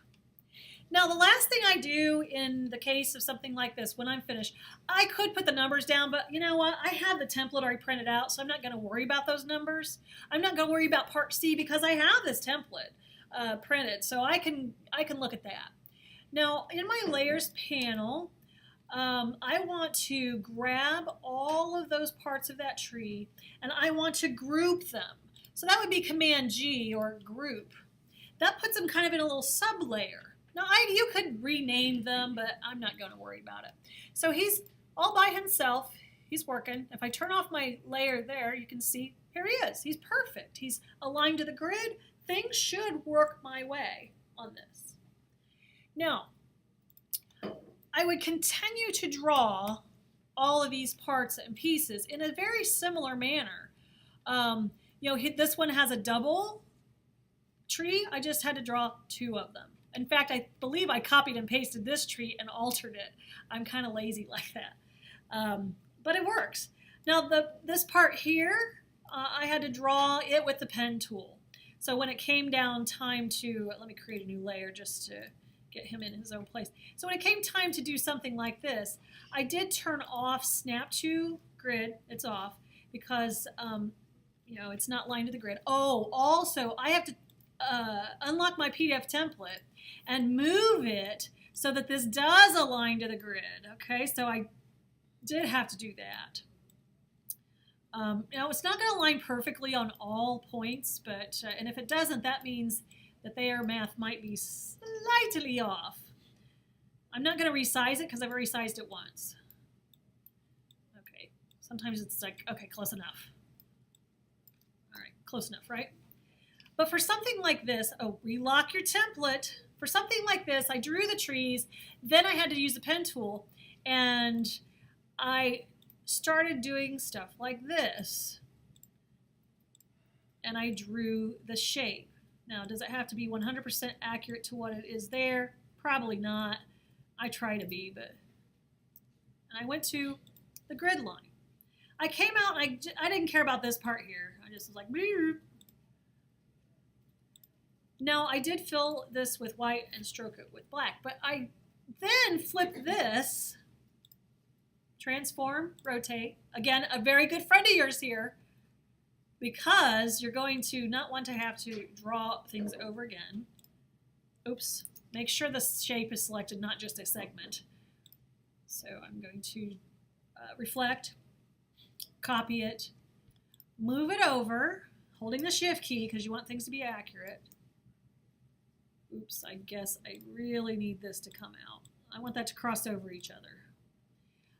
Now the last thing I do in the case of something like this, when I'm finished, I could put the numbers down, but you know what? I have the template already printed out, so I'm not going to worry about those numbers. I'm not going to worry about Part C because I have this template printed, so I can look at that. Now in my Layers panel, I want to grab all of those parts of that tree and I want to group them. So that would be Command G or group. That puts them kind of in a little sub-layer. Now you could rename them, but I'm not going to worry about it. So he's all by himself. He's working. If I turn off my layer there, you can see here he is. He's perfect. He's aligned to the grid. Things should work my way on this. Now, I would continue to draw all of these parts and pieces in a very similar manner. You know, this one has a double tree. I just had to draw 2 of them. In fact, I believe I copied and pasted this tree and altered it. I'm kind of lazy like that. But it works. Now, this part here, I had to draw it with the pen tool. So when it came down time to, let me create a new layer just to get him in his own place. So when it came time to do something like this, I did turn off Snap to Grid. It's off because, you know, it's not lined to the grid. Oh, also, I have to unlock my PDF template and move it so that this does align to the grid. Okay, so I did have to do that. Now it's not going to align perfectly on all points, but and if it doesn't, that means that their math might be slightly off. I'm not going to resize it because I've resized it once. Okay, sometimes it's like, okay, close enough. All right, close enough, right? But for something like this, oh, relock your template. For something like this, I drew the trees, then I had to use the pen tool, and I started doing stuff like this. And I drew the shape. Now, does it have to be 100% accurate to what it is there? Probably not. I try to be, but... And I went to the grid line. I came out, and I didn't care about this part here. I just was like, Beep. Now, I did fill this with white and stroke it with black, but I then flipped this, transform, rotate. Again, a very good friend of yours here, because you're going to not want to have to draw things over again. Oops, make sure the shape is selected, not just a segment. So I'm going to reflect, copy it, move it over, holding the Shift key because you want things to be accurate. Oops, I guess I really need this to come out. I want that to cross over each other.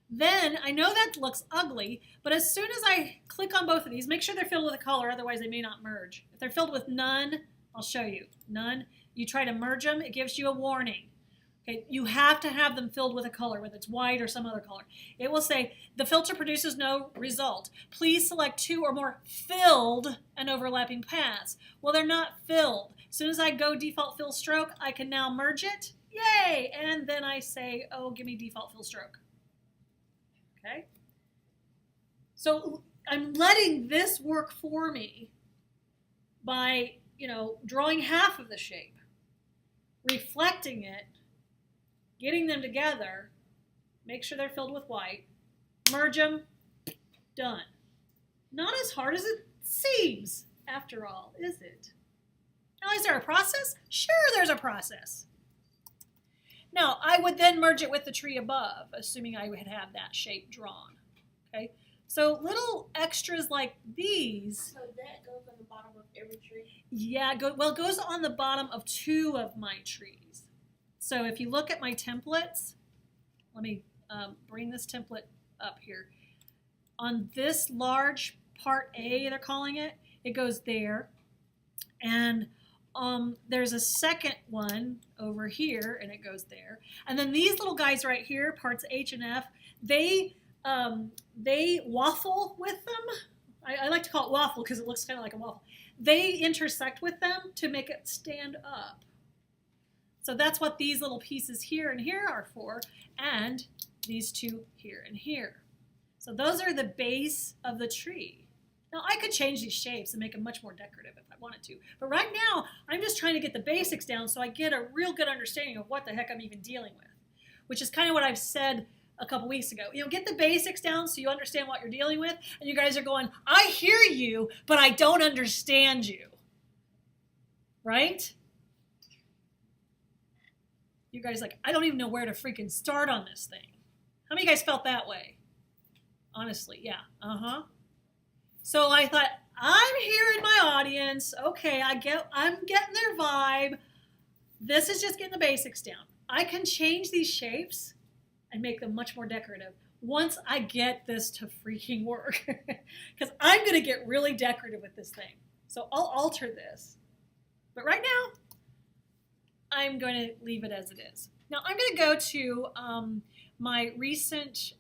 Then, I know that looks ugly, but as soon as I click on both of these, make sure they're filled with a color, otherwise they may not merge. If they're filled with none, I'll show you. None. You try to merge them, it gives you a warning. Okay, you have to have them filled with a color, whether it's white or some other color. It will say, the filter produces no result. Please select 2 or more filled and overlapping paths. Well, they're not filled. As soon as I go default fill stroke, I can now merge it. Yay! And then I say, oh, give me default fill stroke. Okay? So I'm letting this work for me by, you know, drawing half of the shape, reflecting it, getting them together, make sure they're filled with white, merge them, done. Not as hard as it seems, after all, is it? Now, is there a process? Sure, there's a process. Now, I would then merge it with the tree above, assuming I would have that shape drawn. Okay, so little extras like these.
So that goes on the bottom of every tree?
Yeah, well, it goes on the bottom of 2 of my trees. So if you look at my templates, let me bring this template up here. On this large part A, they're calling it, it goes there. And there's a second one over here, and it goes there. And then these little guys right here, parts H and F, they waffle with them. I like to call it waffle because it looks kind of like a waffle. They intersect with them to make it stand up. So that's what these little pieces here and here are for, and these two here and here. So those are the base of the tree. Now I could change these shapes and make them much more decorative if I wanted to, but right now I'm just trying to get the basics down so I get a real good understanding of what the heck I'm even dealing with, which is kind of what I've said a couple weeks ago. You know, get the basics down so you understand what you're dealing with, and you guys are going, I hear you, but I don't understand you. Right? You guys like, I don't even know where to freaking start on this thing. How many of you guys felt that way? Honestly, yeah. So I thought, I'm here in my audience. Okay, I'm getting their vibe. This is just getting the basics down. I can change these shapes and make them much more decorative once I get this to freaking work. Because I'm going to get really decorative with this thing. So I'll alter this. But right now, I'm going to leave it as it is. Now I'm going to go to my recent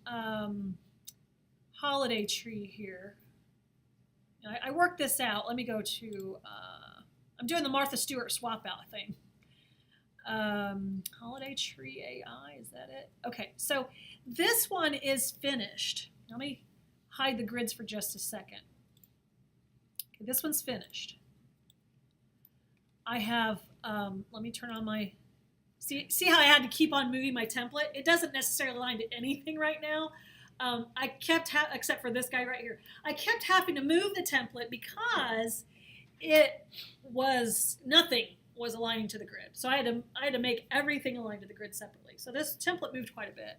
holiday tree here. I worked this out. Let me go to, I'm doing the Martha Stewart swap out thing. Holiday tree AI, is that it? Okay, so this one is finished. Let me hide the grids for just a second. Okay, this one's finished. I have, let me turn on my, see how I had to keep on moving my template? It doesn't necessarily align to anything right now. I kept, except for this guy right here, I kept having to move the template because nothing was aligning to the grid. So I had to make everything align to the grid separately. So this template moved quite a bit.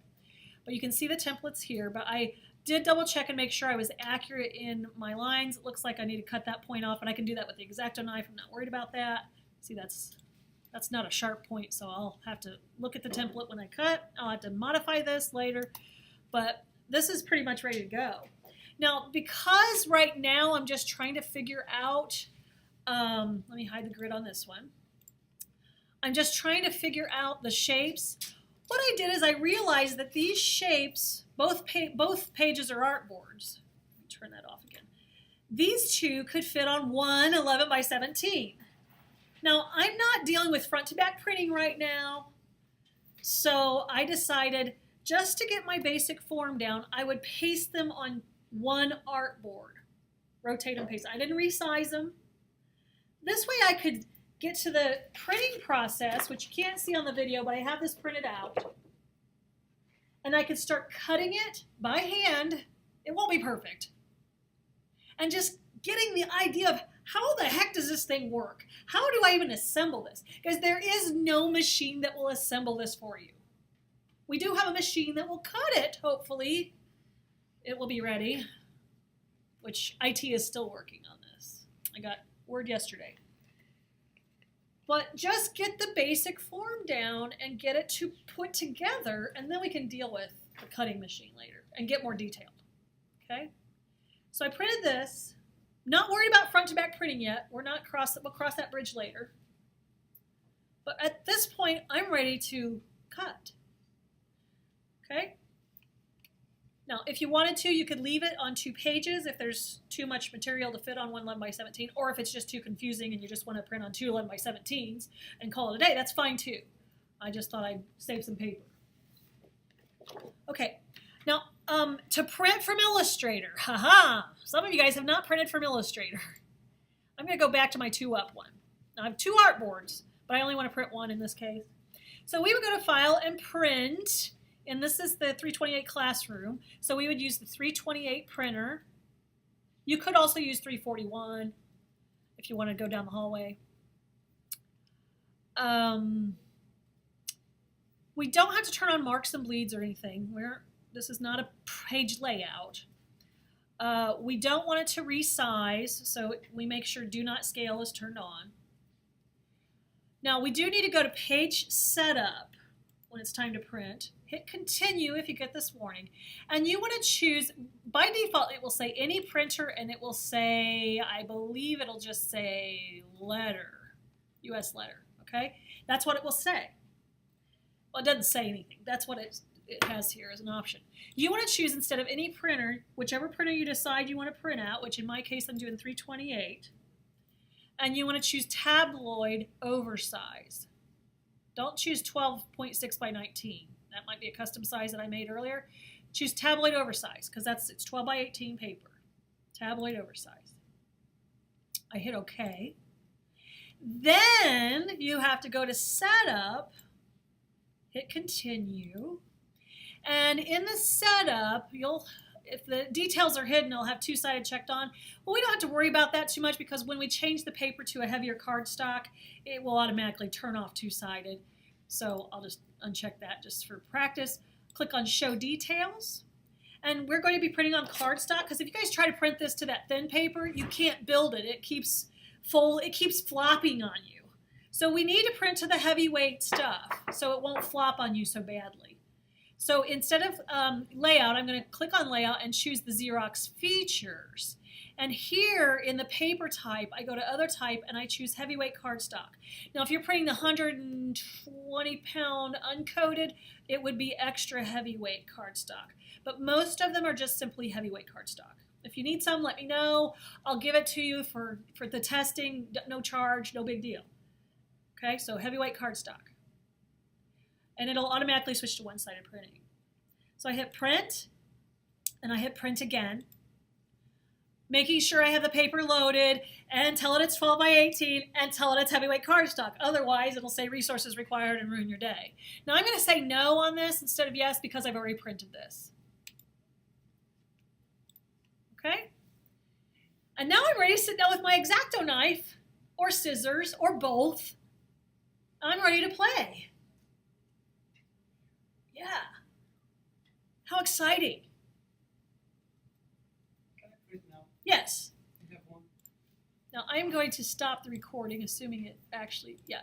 But you can see the templates here, but I did double check and make sure I was accurate in my lines. It looks like I need to cut that point off, and I can do that with the X-Acto knife. I'm not worried about that. See, that's not a sharp point, so I'll have to look at the template when I cut. I'll have to modify this later, but this is pretty much ready to go. Now, because right now I'm just trying to figure out, let me hide the grid on this one. I'm just trying to figure out the shapes. What I did is I realized that these shapes, both pages are artboards. Let me turn that off again. These two could fit on one 11 by 17. Now, I'm not dealing with front to back printing right now, so I decided just to get my basic form down, I would paste them on one artboard. Rotate and paste. I didn't resize them. This way I could get to the printing process, which you can't see on the video, but I have this printed out. And I could start cutting it by hand. It won't be perfect. And just getting the idea of how the heck does this thing work? How do I even assemble this? Because there is no machine that will assemble this for you. We do have a machine that will cut it, hopefully. It will be ready, which IT is still working on this. I got word yesterday. But just get the basic form down and get it to put together, and then we can deal with the cutting machine later and get more detailed, okay? So I printed this. Not worried about front to back printing yet. We'll cross that bridge later. But at this point, I'm ready to cut. Okay? Now, if you wanted to, you could leave it on 2 pages if there's too much material to fit on one 11 by 17, or if it's just too confusing and you just want to print on 2 11 by 17s and call it a day, that's fine too. I just thought I'd save some paper. Okay. Now, to print from Illustrator, haha, some of you guys have not printed from Illustrator. I'm going to go back to my 2-up one. Now, I have 2 artboards, but I only want to print one in this case. So we would go to File and Print, and this is the 328 Classroom. So we would use the 328 printer. You could also use 341 if you want to go down the hallway. We don't have to turn on marks and bleeds or anything. This is not a page layout. We don't want it to resize, so we make sure Do Not Scale is turned on. Now we do need to go to page setup when it's time to print. Hit continue if you get this warning. And you want to choose, by default it will say any printer, and it will say, I believe it'll just say letter, US letter, okay? That's what it will say. Well, it doesn't say anything. That's what it has here as an option. You want to choose, instead of any printer, whichever printer you decide you want to print out, which in my case I'm doing 328, and you want to choose tabloid oversize. Don't choose 12.6 by 19. That might be a custom size that I made earlier. Choose tabloid oversize, because it's 12 by 18 paper. Tabloid oversize. I hit OK. Then you have to go to setup, hit continue, and in the setup, if the details are hidden, it'll have two-sided checked on. Well, we don't have to worry about that too much, because when we change the paper to a heavier cardstock, it will automatically turn off two-sided. So I'll just uncheck that just for practice. Click on Show Details. And we're going to be printing on cardstock, because if you guys try to print this to that thin paper, you can't build it. It keeps flopping on you. So we need to print to the heavyweight stuff so it won't flop on you so badly. So instead of layout, I'm going to click on layout and choose the Xerox features. And here in the paper type, I go to other type and I choose heavyweight cardstock. Now if you're printing the 120-pound uncoated, it would be extra heavyweight cardstock. But most of them are just simply heavyweight cardstock. If you need some, let me know. I'll give it to you for the testing, no charge, no big deal. Okay, so heavyweight cardstock. And it'll automatically switch to one-sided printing. So I hit print, and I hit print again, making sure I have the paper loaded, and tell it it's 12 by 18, and tell it it's heavyweight cardstock. Otherwise, it'll say resources required and ruin your day. Now I'm going to say no on this instead of yes, because I've already printed this. Okay? And now I'm ready to sit down with my X-Acto knife, or scissors, or both. I'm ready to play. Yeah. How exciting.
Can I print now?
Yes.
I have one.
Now I'm going to stop the recording, assuming it actually, yeah,